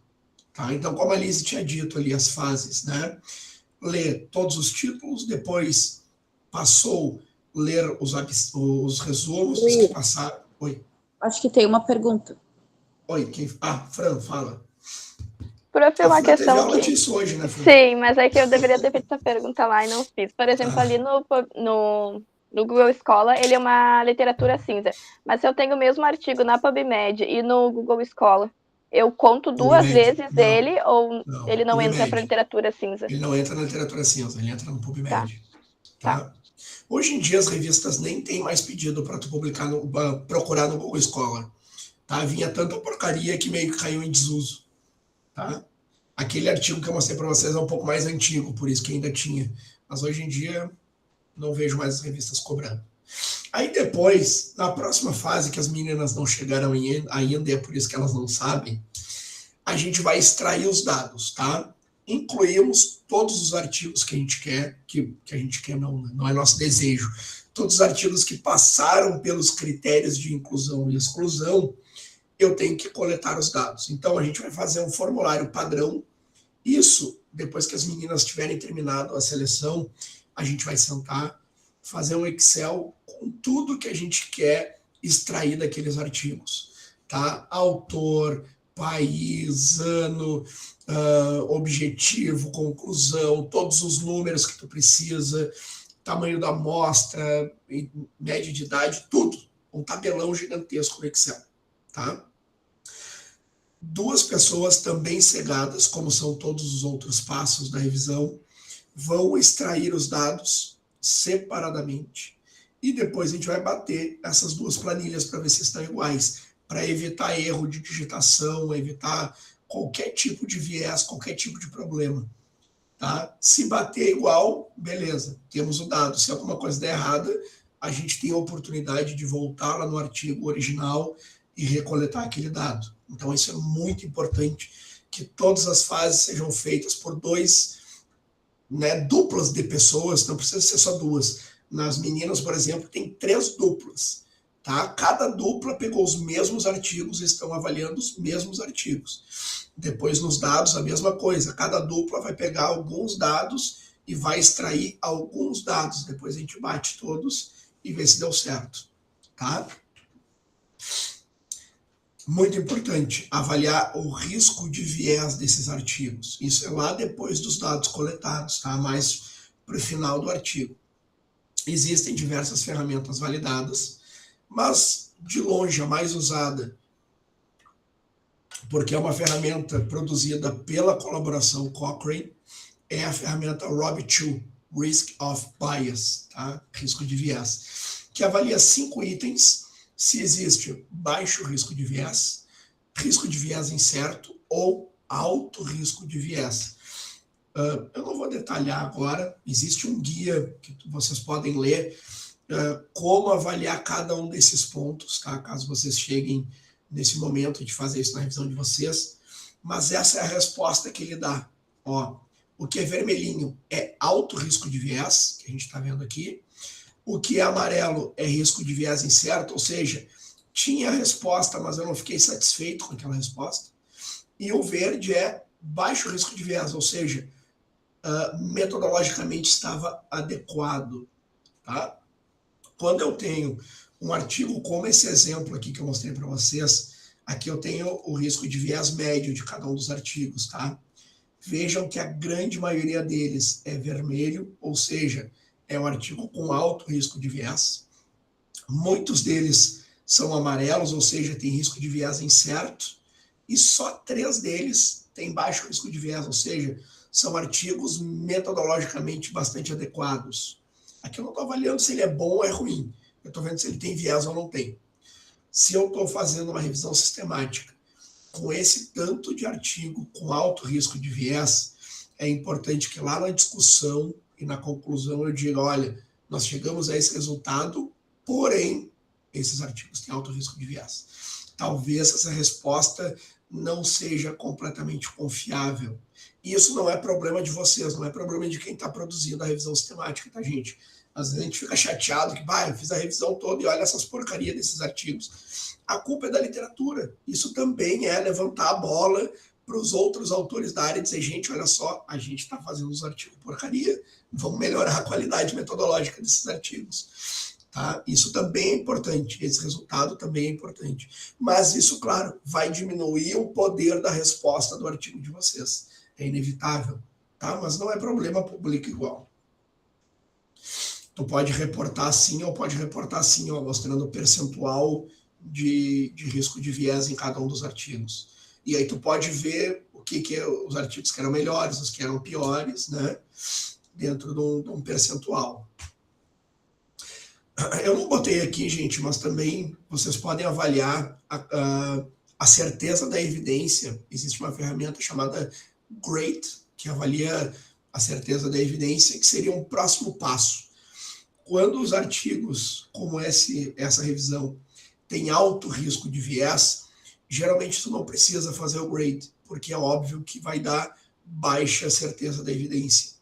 Tá? Então, como a Lise tinha dito ali, as fases, né? Ler todos os títulos, depois passou ler os resumos dos que passaram. Oi. Acho que tem uma pergunta. Oi, Fran, fala. Prof, é uma questão teve aula que... disso hoje, né, Fran? Sim, mas é que eu deveria ter feito essa pergunta lá e não fiz. Por exemplo, ali no Google Scholar, ele é uma literatura cinza. Mas se eu tenho o mesmo artigo na PubMed e no Google Scholar, eu conto duas vezes ele ou ele não entra para literatura cinza? Ele não entra na literatura cinza, ele entra no PubMed. Tá. Hoje em dia as revistas nem tem mais pedido para tu procurar no Google Scholar. Tá? Vinha tanta porcaria que meio que caiu em desuso. Tá? Aquele artigo que eu mostrei para vocês é um pouco mais antigo, por isso que ainda tinha. Mas hoje em dia não vejo mais as revistas cobrando. Aí depois, na próxima fase, que as meninas não chegaram ainda, é por isso que elas não sabem, a gente vai extrair os dados, tá? Incluímos todos os artigos que a gente quer, que a gente quer não é nosso desejo, todos os artigos que passaram pelos critérios de inclusão e exclusão, eu tenho que coletar os dados. Então, a gente vai fazer um formulário padrão. Isso, depois que as meninas tiverem terminado a seleção, a gente vai sentar, fazer um Excel com tudo que a gente quer extrair daqueles artigos. Tá? Autor, país, ano, objetivo, conclusão, todos os números que tu precisa, tamanho da amostra, média de idade, tudo. Um tabelão gigantesco no Excel. Tá? 2 pessoas também cegadas, como são todos os outros passos da revisão, vão extrair os dados separadamente e depois a gente vai bater essas 2 planilhas para ver se estão iguais, para evitar erro de digitação, evitar qualquer tipo de viés, qualquer tipo de problema. Tá? Se bater igual, beleza, temos o dado. Se alguma coisa der errada, a gente tem a oportunidade de voltar lá no artigo original e recoletar aquele dado. Então, isso é muito importante, que todas as fases sejam feitas por 2, né, duplas de pessoas, não precisa ser só 2. Nas meninas, por exemplo, tem 3 duplas. Tá? Cada dupla pegou os mesmos artigos e estão avaliando os mesmos artigos. Depois, nos dados, a mesma coisa. Cada dupla vai pegar alguns dados e vai extrair alguns dados. Depois a gente bate todos e vê se deu certo. Tá? Muito importante, avaliar o risco de viés desses artigos. Isso é lá depois dos dados coletados, tá? Mais para o final do artigo. Existem diversas ferramentas validadas, mas de longe a mais usada, porque é uma ferramenta produzida pela colaboração Cochrane, é a ferramenta ROB2, Risk of Bias, tá? Risco de viés, que avalia 5 itens, se existe baixo risco de viés incerto ou alto risco de viés. Eu não vou detalhar agora, existe um guia que vocês podem ler, como avaliar cada um desses pontos, tá? Caso vocês cheguem nesse momento de fazer isso na revisão de vocês, mas essa é a resposta que ele dá. Ó, o que é vermelhinho é alto risco de viés, que a gente está vendo aqui. O que é amarelo é risco de viés incerto, ou seja, tinha a resposta, mas eu não fiquei satisfeito com aquela resposta. E o verde é baixo risco de viés, ou seja, metodologicamente estava adequado. Tá? Quando eu tenho um artigo como esse exemplo aqui que eu mostrei para vocês, aqui eu tenho o risco de viés médio de cada um dos artigos. Tá? Vejam que a grande maioria deles é vermelho, ou seja, é um artigo com alto risco de viés. Muitos deles são amarelos, ou seja, tem risco de viés incerto. e só 3 deles têm baixo risco de viés, ou seja, são artigos metodologicamente bastante adequados. Aqui eu não estou avaliando se ele é bom ou é ruim, eu estou vendo se ele tem viés ou não tem. Se eu estou fazendo uma revisão sistemática com esse tanto de artigo com alto risco de viés, é importante que lá na discussão e na conclusão eu diga, olha, nós chegamos a esse resultado, porém, esses artigos têm alto risco de viés. Talvez essa resposta não seja completamente confiável. E isso não é problema de vocês, não é problema de quem está produzindo a revisão sistemática, tá, gente? Às vezes a gente fica chateado que, eu fiz a revisão toda e olha essas porcarias desses artigos. A culpa é da literatura. Isso também é levantar a bola para os outros autores da área e dizer, gente, olha só, a gente está fazendo os artigos porcaria, vamos melhorar a qualidade metodológica desses artigos. Tá? Isso também é importante, esse resultado também é importante. Mas isso, claro, vai diminuir o poder da resposta do artigo de vocês. É inevitável, tá? Mas não é problema, publica igual. Tu pode reportar assim ou pode reportar assim, ó, mostrando o percentual de risco de viés em cada um dos artigos. E aí tu pode ver o que é os artigos que eram melhores, os que eram piores, né? Dentro de um percentual. Eu não botei aqui, gente, mas também vocês podem avaliar a certeza da evidência. Existe uma ferramenta chamada GRADE, que avalia a certeza da evidência, que seria um próximo passo. Quando os artigos, como essa revisão, têm alto risco de viés, geralmente tu não precisa fazer o GRADE, porque é óbvio que vai dar baixa certeza da evidência.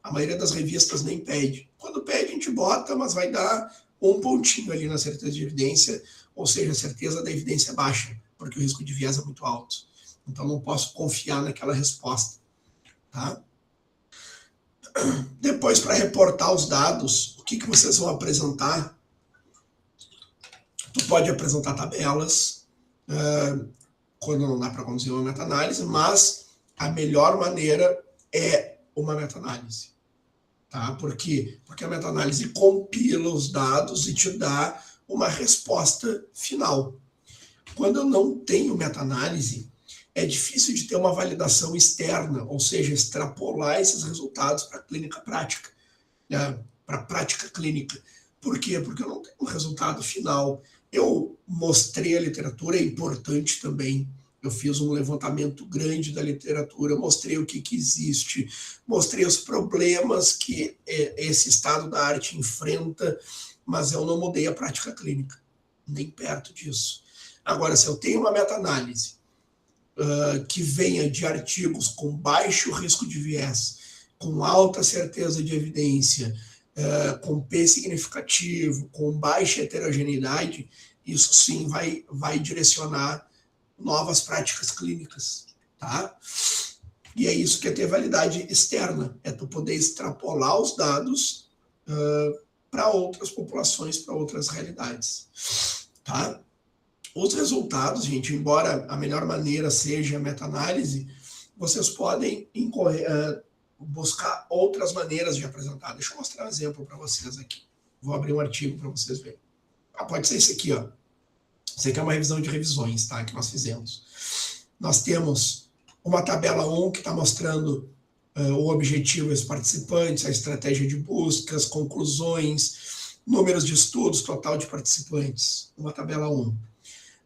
A maioria das revistas nem pede. Quando pede, a gente bota, mas vai dar um pontinho ali na certeza de evidência, ou seja, a certeza da evidência baixa, porque o risco de viés é muito alto. Então, não posso confiar naquela resposta. Tá? Depois, para reportar os dados, o que vocês vão apresentar? Tu pode apresentar tabelas, quando não dá para conduzir uma meta-análise, mas a melhor maneira é uma meta-análise. Tá? Por quê? Porque a meta-análise compila os dados e te dá uma resposta final. Quando eu não tenho meta-análise, é difícil de ter uma validação externa, ou seja, extrapolar esses resultados para a clínica prática, né? Para a prática clínica. Por quê? Porque eu não tenho um resultado final. Eu mostrei a literatura, é importante também. Eu fiz um levantamento grande da literatura, mostrei o que existe, mostrei os problemas que esse estado da arte enfrenta, mas eu não mudei a prática clínica, nem perto disso. Agora, se eu tenho uma meta-análise que venha de artigos com baixo risco de viés, com alta certeza de evidência, com P significativo, com baixa heterogeneidade, isso sim vai direcionar novas práticas clínicas, tá? E é isso que é ter validade externa, é tu poder extrapolar os dados para outras populações, para outras realidades, tá? Os resultados, gente, embora a melhor maneira seja a meta-análise, vocês podem buscar outras maneiras de apresentar. Deixa eu mostrar um exemplo para vocês aqui. Vou abrir um artigo para vocês verem. Pode ser esse aqui, ó. Isso aqui é uma revisão de revisões, tá? Que nós fizemos. Nós temos uma tabela 1 que está mostrando o objetivo dos participantes, a estratégia de busca, as conclusões, números de estudos, total de participantes. Uma tabela 1.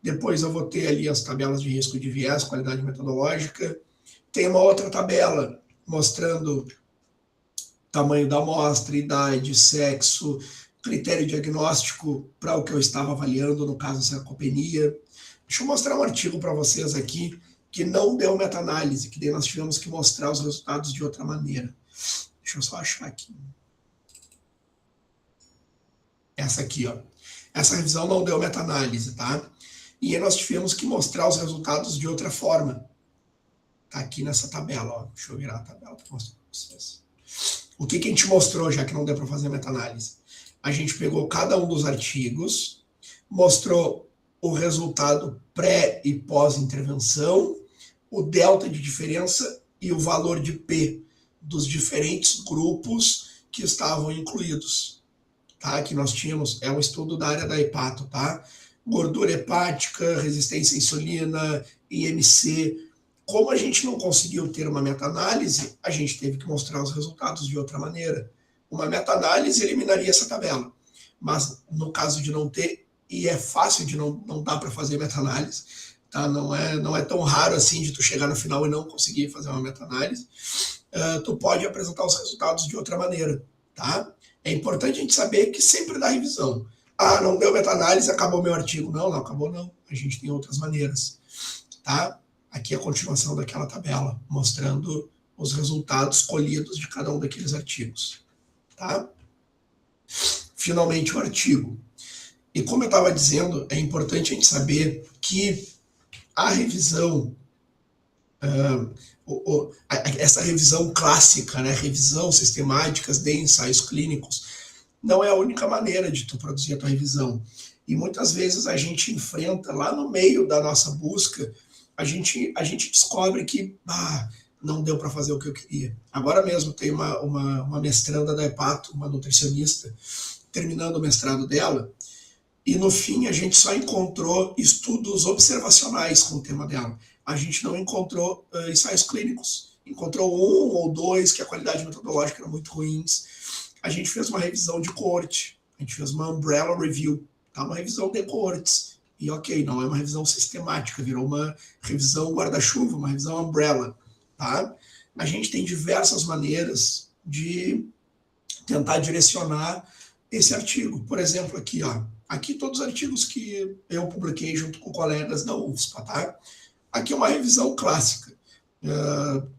Depois eu vou ter ali as tabelas de risco de viés, qualidade metodológica. Tem uma outra tabela mostrando tamanho da amostra, idade, sexo, critério diagnóstico para o que eu estava avaliando, no caso, sarcopenia. Deixa eu mostrar um artigo para vocês aqui que não deu meta-análise, que daí nós tivemos que mostrar os resultados de outra maneira. Deixa eu só achar aqui. Essa aqui, ó. Essa revisão não deu meta-análise, tá? E aí nós tivemos que mostrar os resultados de outra forma. Tá aqui nessa tabela, ó. Deixa eu virar a tabela para mostrar para vocês. O que a gente mostrou, já que não deu para fazer meta-análise? A gente pegou cada um dos artigos, mostrou o resultado pré e pós-intervenção, o delta de diferença e o valor de P dos diferentes grupos que estavam incluídos. Tá? Que nós tínhamos, é um estudo da área da hepato, tá? gordura hepática, resistência à insulina, IMC. Como a gente não conseguiu ter uma meta-análise, a gente teve que mostrar os resultados de outra maneira. Uma meta-análise eliminaria essa tabela, mas no caso de não ter, e é fácil de não dar para fazer meta-análise, tá? Não é tão raro assim de tu chegar no final e não conseguir fazer uma meta-análise, tu pode apresentar os resultados de outra maneira, tá? É importante a gente saber que sempre dá revisão. Ah, não deu meta-análise, acabou meu artigo. Não acabou não. A gente tem outras maneiras, tá? Aqui é a continuação daquela tabela, mostrando os resultados colhidos de cada um daqueles artigos, tá? Finalmente o artigo. E como eu estava dizendo, é importante a gente saber que a revisão, essa revisão clássica, né, revisão sistemáticas de ensaios clínicos, não é a única maneira de tu produzir a tua revisão. E muitas vezes a gente enfrenta, lá no meio da nossa busca, a gente descobre que não deu para fazer o que eu queria. Agora mesmo tem uma mestranda da Hepato, uma nutricionista, terminando o mestrado dela, e no fim a gente só encontrou estudos observacionais com o tema dela. A gente não encontrou ensaios clínicos. Encontrou 1 ou 2 que a qualidade metodológica era muito ruins. A gente fez uma revisão de coorte, a gente fez uma umbrella review, tá? Uma revisão de coortes. E ok, não é uma revisão sistemática, virou uma revisão guarda-chuva, uma revisão umbrella, tá? A gente tem diversas maneiras de tentar direcionar esse artigo. Por exemplo, aqui, ó. Aqui todos os artigos que eu publiquei junto com colegas da UFSPA, tá? Aqui é uma revisão clássica.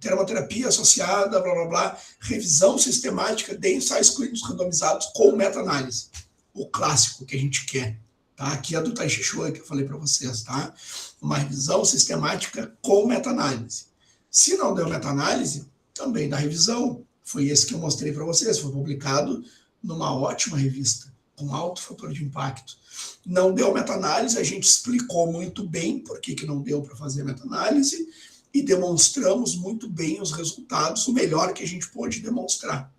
Termoterapia associada, blá, blá, blá, revisão sistemática de ensaios clínicos randomizados com meta-análise. O clássico que a gente quer. Tá? Aqui é do Taishi Shuai que eu falei para vocês. Tá? Uma revisão sistemática com meta-análise. Se não deu meta-análise, também dá revisão. Foi esse que eu mostrei para vocês. Foi publicado numa ótima revista, com alto fator de impacto. Não deu meta-análise, a gente explicou muito bem por que não deu para fazer meta-análise e demonstramos muito bem os resultados, o melhor que a gente pôde demonstrar.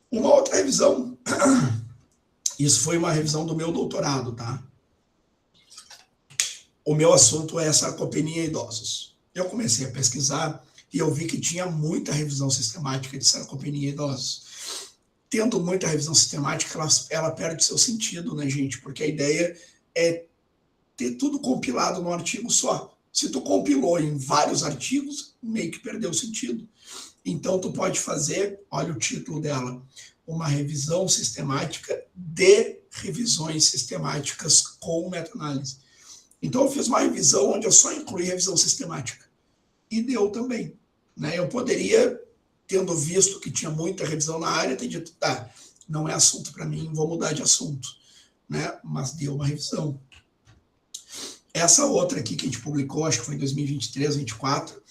Uma outra revisão, isso foi uma revisão do meu doutorado, tá? O meu assunto é sarcopenia em idosos. Eu comecei a pesquisar e eu vi que tinha muita revisão sistemática de sarcopenia em idosos. Tendo muita revisão sistemática, ela perde seu sentido, né, gente? Porque a ideia é ter tudo compilado num artigo só. Se tu compilou em vários artigos, meio que perdeu o sentido. Então, tu pode fazer, olha o título dela, uma revisão sistemática de revisões sistemáticas com meta-análise. Então, eu fiz uma revisão onde eu só incluí revisão sistemática. E deu também. Né? Eu poderia, tendo visto que tinha muita revisão na área, ter dito, tá, não é assunto para mim, vou mudar de assunto. Né? Mas deu uma revisão. Essa outra aqui que a gente publicou, acho que foi em 2023, 2024,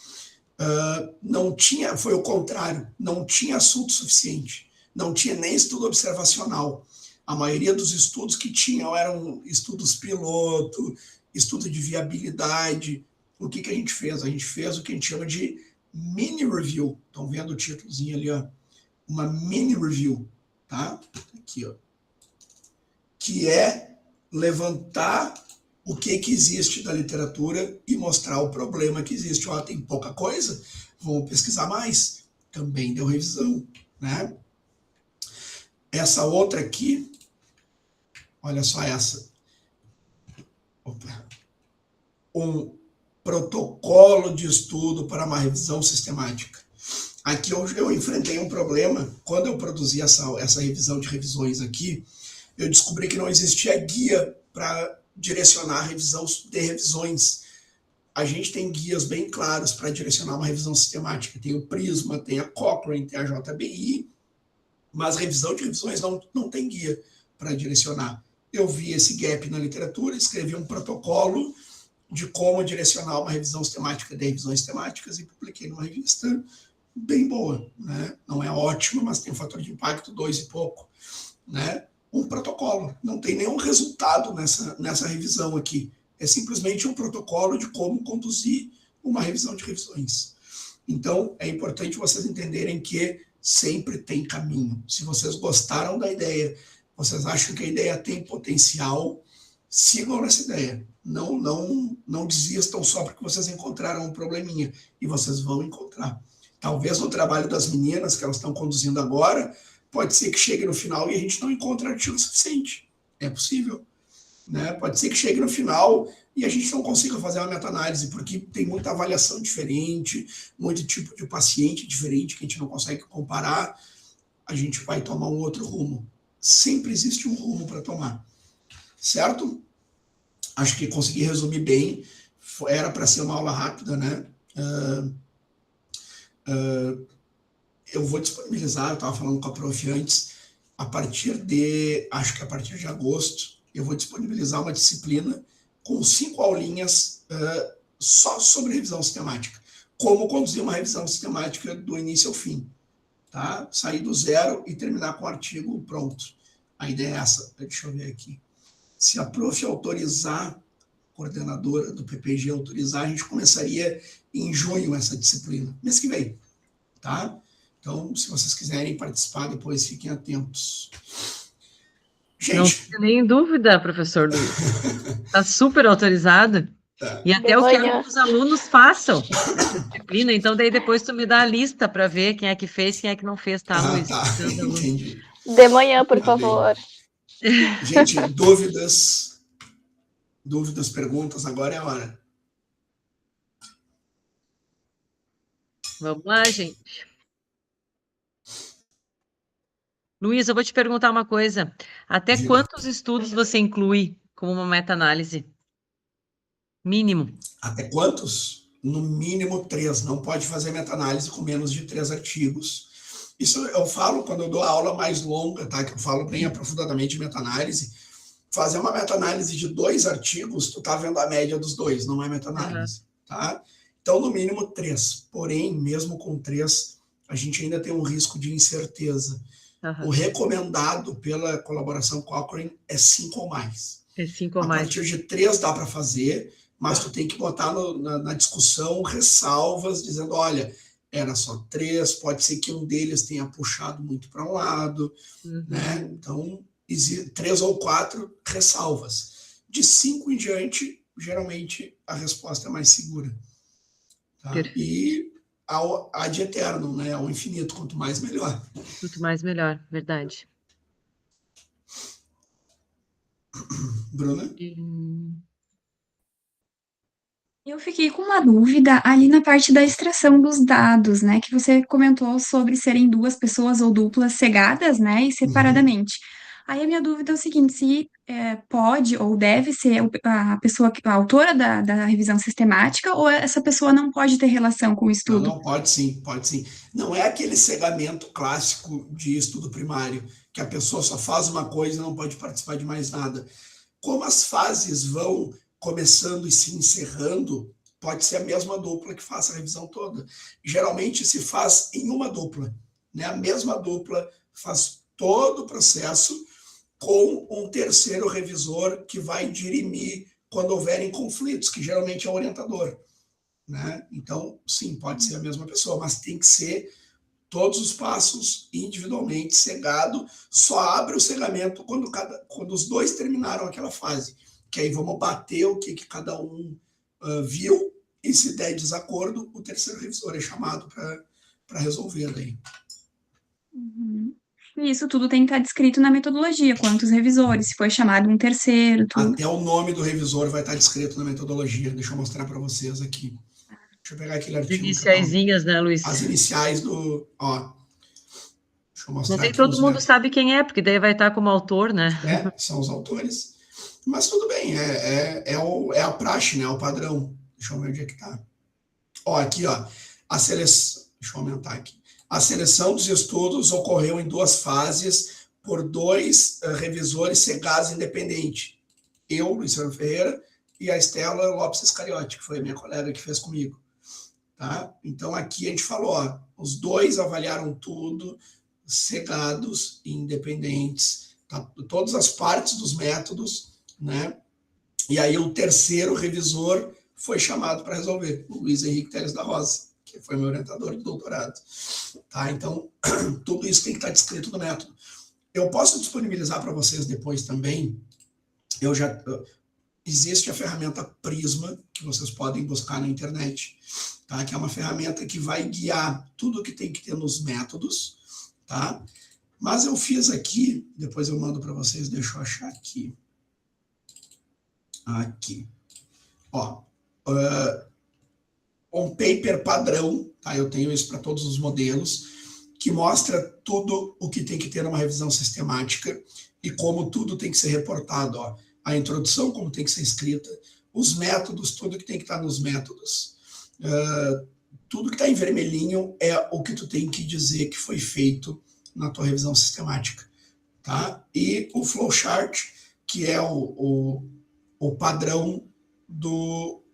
não tinha, foi o contrário, não tinha assunto suficiente, não tinha nem estudo observacional. A maioria dos estudos que tinham eram estudos piloto, estudo de viabilidade. O que a gente fez? A gente fez o que a gente chama de mini review. Estão vendo o títulozinho ali, ó? Uma mini review, tá? Aqui, ó. Que é levantar o que existe da literatura e mostrar o problema que existe. Ó, tem pouca coisa, vamos pesquisar mais. Também deu revisão, né? Essa outra aqui, olha só essa. Opa. Um protocolo de estudo para uma revisão sistemática. Aqui eu enfrentei um problema. Quando eu produzi essa revisão de revisões aqui, eu descobri que não existia guia para direcionar a revisão de revisões. A gente tem guias bem claros para direcionar uma revisão sistemática. Tem o Prisma, tem a Cochrane, tem a JBI, mas revisão de revisões não tem guia para direcionar. Eu vi esse gap na literatura, escrevi um protocolo de como direcionar uma revisão sistemática de revisões temáticas e publiquei numa revista bem boa, né? Não é ótima, mas tem um fator de impacto 2 e pouco, né? Um protocolo, não tem nenhum resultado nessa revisão aqui, é simplesmente um protocolo de como conduzir uma revisão de revisões. Então, é importante vocês entenderem que sempre tem caminho. Se vocês gostaram da ideia, vocês acham que a ideia tem potencial, sigam nessa ideia. Não desistam só porque vocês encontraram um probleminha, e vocês vão encontrar. Talvez no trabalho das meninas que elas estão conduzindo agora, pode ser que chegue no final e a gente não encontre artigo suficiente. É possível. Né? Pode ser que chegue no final e a gente não consiga fazer uma meta-análise, porque tem muita avaliação diferente, muito tipo de paciente diferente que a gente não consegue comparar, a gente vai tomar um outro rumo. Sempre existe um rumo para tomar. Certo? Acho que consegui resumir bem. Era para ser uma aula rápida, né? Eu vou disponibilizar, eu estava falando com a prof antes, acho que a partir de agosto, eu vou disponibilizar uma disciplina com 5 aulinhas só sobre revisão sistemática. Como conduzir uma revisão sistemática do início ao fim. Tá? Sair do zero e terminar com o artigo pronto. A ideia é essa. Deixa eu ver aqui. Se a prof autorizar, coordenadora do PPG autorizar, a gente começaria em junho essa disciplina. Mês que vem. Tá? Então, se vocês quiserem participar, depois fiquem atentos. Gente. Não tenho nem dúvida, professor Luiz. Está super autorizado. Tá. E até eu quero que os alunos façam essa disciplina, então daí depois tu me dá a lista para ver quem é que fez, quem é que não fez, tá, Luiz? Tá. Entendi. De manhã, por favor. Gente, dúvidas, perguntas, agora é a hora. Vamos lá, gente. Luiz, eu vou te perguntar uma coisa. Até quantos estudos você inclui como uma meta-análise? Mínimo. Até quantos? No mínimo 3. Não pode fazer meta-análise com menos de 3 artigos. Isso eu falo quando eu dou a aula mais longa, tá? Que eu falo bem aprofundadamente de meta-análise. Fazer uma meta-análise de 2 artigos, tu tá vendo a média dos 2, não é meta-análise, tá? Então, no mínimo 3. Porém, mesmo com 3, a gente ainda tem um risco de incerteza. O recomendado pela colaboração Cochrane é 5 ou mais. É 5 ou mais. A partir de 3 dá para fazer, mas tu tem que botar na discussão ressalvas, dizendo, olha, era só 3, pode ser que um deles tenha puxado muito para um lado, né? Então, 3 ou 4 ressalvas. De 5 em diante, geralmente, a resposta é mais segura. Tá? E ad eternum, né? Ao infinito, quanto mais melhor. Quanto mais melhor, verdade. Bruna? Eu fiquei com uma dúvida ali na parte da extração dos dados, né? Que você comentou sobre serem 2 pessoas ou duplas cegadas, né? E separadamente. Aí a minha dúvida é o seguinte, se pode ou deve ser a pessoa, a autora da revisão sistemática, ou essa pessoa não pode ter relação com o estudo? Não, pode sim, pode sim. Não é aquele cegamento clássico de estudo primário, que a pessoa só faz uma coisa e não pode participar de mais nada. Como as fases vão começando e se encerrando, pode ser a mesma dupla que faça a revisão toda. Geralmente se faz em uma dupla, né? A mesma dupla faz todo o processo com um terceiro revisor que vai dirimir quando houverem conflitos, que geralmente é o orientador, né? Então, sim, pode ser a mesma pessoa, mas tem que ser todos os passos individualmente, cegado. Só abre o cegamento quando os 2 terminaram aquela fase, que aí vamos bater o que cada um viu, e se der desacordo, o terceiro revisor é chamado para resolver daí. E isso tudo tem que estar descrito na metodologia, quantos revisores, se foi chamado um terceiro, tudo. Até o nome do revisor vai estar descrito na metodologia. Deixa eu mostrar para vocês aqui. Deixa eu pegar aquele artigo. As iniciaizinhas, né, Luiz? As iniciais do... Ó, deixa eu mostrar. Não tem todo mundo sabe quem é, porque daí vai estar como autor, né? São os autores. Mas tudo bem, é a praxe, né? É o padrão. Deixa eu ver onde é que está. Ó, aqui, ó. A seleção... Deixa eu aumentar aqui. A seleção dos estudos ocorreu em 2 fases por 2 revisores cegados independentes. Eu, Luiz Fernando Ferreira, e a Estela Lopes Iscariote, que foi a minha colega que fez comigo. Tá? Então, aqui a gente falou, ó, os 2 avaliaram tudo, cegados e independentes, tá? Todas as partes dos métodos, né? E aí o terceiro revisor foi chamado para resolver, o Luiz Henrique Teles da Rosa, que foi meu orientador de doutorado. Tá? Então, tudo isso tem que estar descrito no método. Eu posso disponibilizar para vocês depois também, existe a ferramenta Prisma, que vocês podem buscar na internet, tá? Que é uma ferramenta que vai guiar tudo que tem que ter nos métodos, tá? Mas eu fiz aqui, depois eu mando para vocês, deixa eu achar aqui. Aqui. Ó, um paper padrão, tá? Eu tenho isso para todos os modelos, que mostra tudo o que tem que ter numa revisão sistemática e como tudo tem que ser reportado, ó. A introdução, como tem que ser escrita, os métodos, tudo que tem que estar nos métodos. Tudo que está em vermelhinho é o que tu tem que dizer que foi feito na tua revisão sistemática, tá? E o flowchart, que é o padrão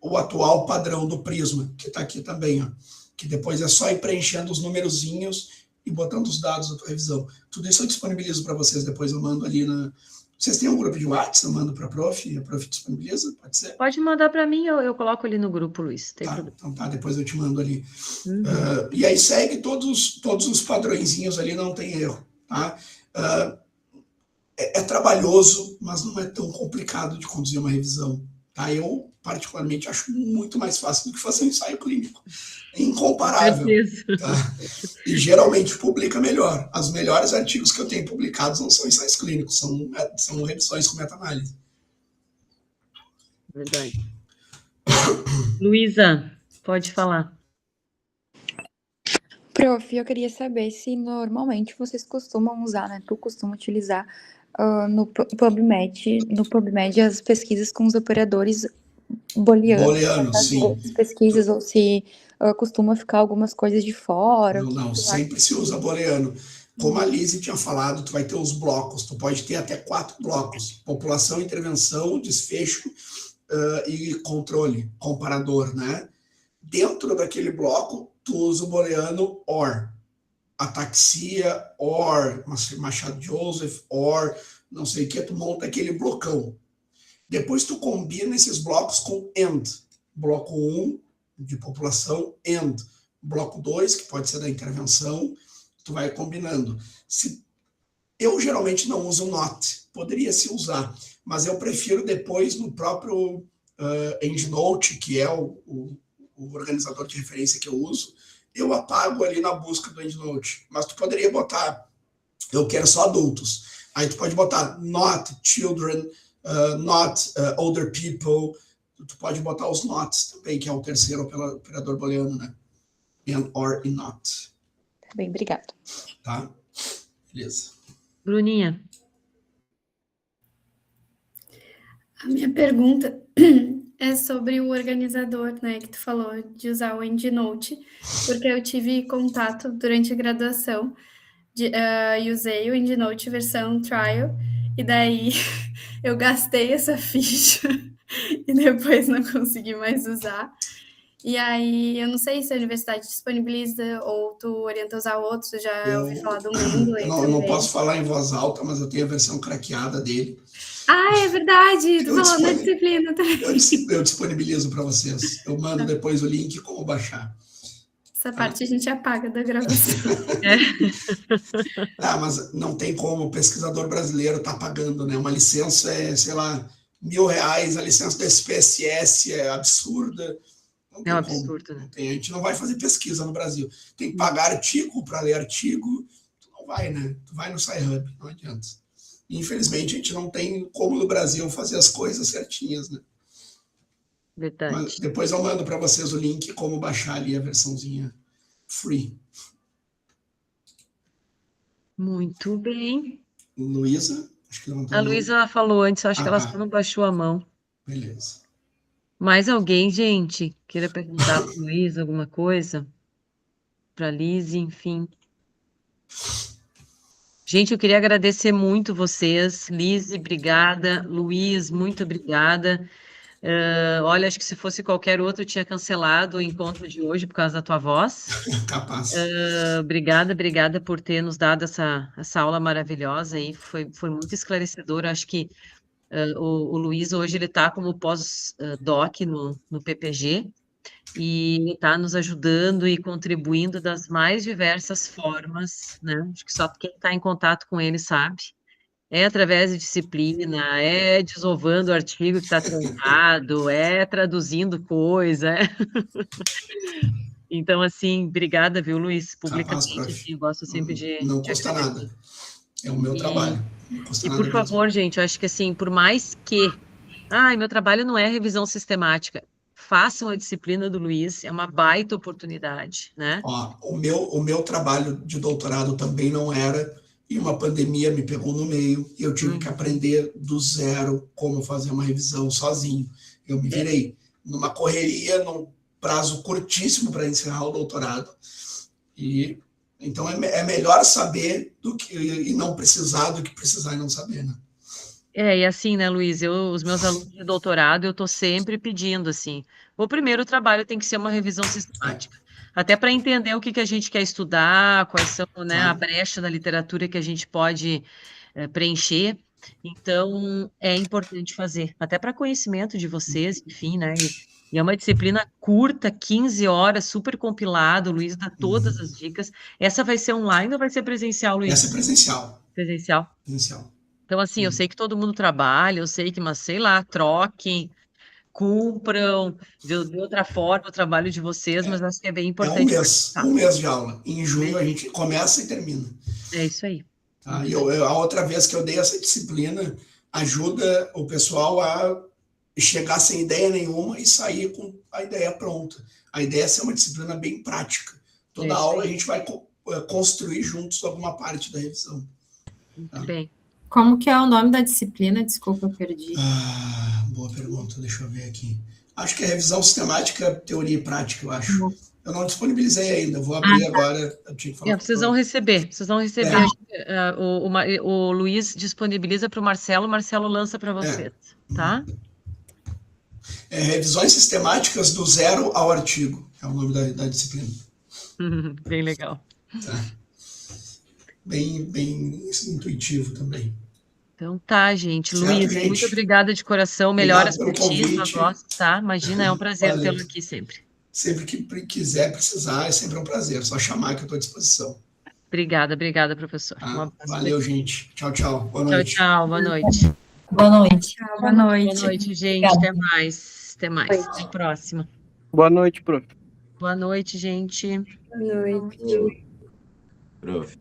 o atual padrão do Prisma, que está aqui também, ó, que depois é só ir preenchendo os numerozinhos e botando os dados da tua revisão. Tudo isso eu disponibilizo para vocês, depois eu mando ali na... Vocês têm um grupo de WhatsApp, eu mando para a prof disponibiliza, pode ser? Pode mandar para mim, eu coloco ali no grupo, Luiz. Tem problema. Então tá, depois eu te mando ali. E aí segue todos os padrõezinhos ali, não tem erro, tá? É trabalhoso, mas não é tão complicado de conduzir uma revisão, tá? Eu, particularmente, acho muito mais fácil do que fazer um ensaio clínico. É incomparável. Tá? E geralmente publica melhor. Os melhores artigos que eu tenho publicados não são ensaios clínicos, são revisões com meta-análise. Verdade. Luísa, pode falar. Prof, eu queria saber se normalmente vocês costumam usar, né? Tu costuma utilizar no PubMed as pesquisas com os operadores booleanos. Booleanos, sim. As pesquisas, ou se costuma ficar algumas coisas de fora. Não, sempre se usa booleano. Como a Lise tinha falado, tu vai ter os blocos, tu pode ter até 4 blocos: população, intervenção, desfecho e controle, comparador, né? Dentro daquele bloco, tu usa o booleano OR. Ataxia, OR, Machado Joseph, OR, não sei o que, tu monta aquele blocão. Depois tu combina esses blocos com AND. Bloco 1, de população, AND. Bloco 2, que pode ser da intervenção, tu vai combinando. Eu geralmente não uso NOT, poderia se usar, mas eu prefiro depois no próprio EndNote, que é o organizador de referência que eu uso, eu apago ali na busca do EndNote. Mas tu poderia botar, eu quero só adultos. Aí tu pode botar not children, not older people. Tu pode botar os nots também, que é o terceiro operador booleano, né? And, or, e not. Tá bem, obrigada. Tá? Beleza. Bruninha. A minha pergunta é sobre o organizador, né, que tu falou de usar o EndNote, porque eu tive contato durante a graduação e usei o EndNote versão trial, e daí eu gastei essa ficha e depois não consegui mais usar. E aí, eu não sei se a universidade disponibiliza ou tu orienta a usar outros, eu já ouvi falar do Mendeley. Eu não posso falar em voz alta, mas eu tenho a versão craqueada dele. Ah, é verdade, tu falou na disciplina também. Eu disponibilizo para vocês. Eu mando depois o link como baixar. Essa parte a gente apaga da gravação. Mas não tem como, o pesquisador brasileiro tá pagando, né? Uma licença é, sei lá, R$1.000, a licença do SPSS é absurda. É um absurdo, né? A gente não vai fazer pesquisa no Brasil. Tem que pagar artigo para ler artigo. Tu não vai, né? Tu vai no SciHub, não adianta. Infelizmente, a gente não tem como no Brasil fazer as coisas certinhas, né? Verdade. Mas depois eu mando para vocês o link como baixar ali a versãozinha free. Muito bem. Luísa, acho que levantou a Luísa falou antes, acho que ela só não baixou a mão. Beleza. Mais alguém, gente, queira perguntar para a Luísa alguma coisa? Para a Liz, enfim. Gente, eu queria agradecer muito vocês. Liz, obrigada. Luiz, muito obrigada. Olha, acho que se fosse qualquer outro, eu tinha cancelado o encontro de hoje por causa da tua voz. Capaz. Obrigada por ter nos dado essa aula maravilhosa aí. Foi muito esclarecedor. Acho que o Luiz hoje ele está como pós-doc no PPG e ele está nos ajudando e contribuindo das mais diversas formas, né? Acho que só quem está em contato com ele sabe. é através de disciplina, é desovando o artigo que está trancado, é traduzindo coisa. Então, assim, obrigada, viu, Luiz? Capaz, Publicamente, prof. assim, eu gosto sempre Não de custa agradecer. nada. É o meu trabalho. Não custa E nada por mesmo. favor, gente, eu acho que assim, por mais que, meu trabalho não é revisão sistemática, façam a disciplina do Luiz, é uma baita oportunidade, né? Ó, o meu trabalho de doutorado também não era, e uma pandemia me pegou no meio, e eu tive que aprender do zero como fazer uma revisão sozinho. Eu me virei numa correria, num prazo curtíssimo para encerrar o doutorado, e então é melhor saber do que e não precisar do que precisar e não saber, né? E assim, né, Luiz, os meus alunos de doutorado, eu tô sempre pedindo, assim, o primeiro trabalho tem que ser uma revisão sistemática, até para entender o que que a gente quer estudar, quais são, né, a Claro. brecha da literatura que a gente pode preencher, então é importante fazer, até para conhecimento de vocês, enfim, né, e é uma disciplina curta, 15 horas, super compilado, o Luiz dá todas as dicas. Essa vai ser online ou vai ser presencial, Luiz? Essa é presencial. Presencial. Presencial. Então, assim, eu sei que todo mundo trabalha, eu sei que, mas sei lá, troquem, cumpram de outra forma o trabalho de vocês, mas acho que é bem É importante um participar. mês de aula. Em junho a gente começa e termina. É isso aí. Tá? E a outra vez que eu dei essa disciplina, ajuda o pessoal a chegar sem ideia nenhuma e sair com a ideia pronta. A ideia é ser uma disciplina bem prática. Toda aula a gente vai construir juntos alguma parte da revisão. Muito bem. Como que é o nome da disciplina? Desculpa, eu perdi. Boa pergunta, deixa eu ver aqui. Acho que é revisão sistemática, teoria e prática, eu acho. Eu não disponibilizei ainda, vou abrir agora. Eu tinha que falar Vocês vão receber. O Luiz disponibiliza para o Marcelo lança para vocês, tá? Revisões sistemáticas do zero ao artigo, é o nome da disciplina. Bem legal. Tá. Bem intuitivo também. Então tá, gente. Certo, Luiz, gente? muito obrigada de coração. Melhoras Obrigado para pelo ti, convite. sua voz, tá? Imagina, é um prazer Valeu. tê-lo aqui sempre. Sempre que quiser, precisar, é sempre um prazer. Só chamar que eu estou à disposição. Obrigada, professor. Um abraço. Valeu, gente. Tchau, tchau. Boa noite. Tchau, boa noite. Boa noite. Boa noite. Boa noite, gente. Obrigada. Até mais. Até mais. Até a próxima. Boa noite, prof. Boa noite, gente. Boa noite. Prof.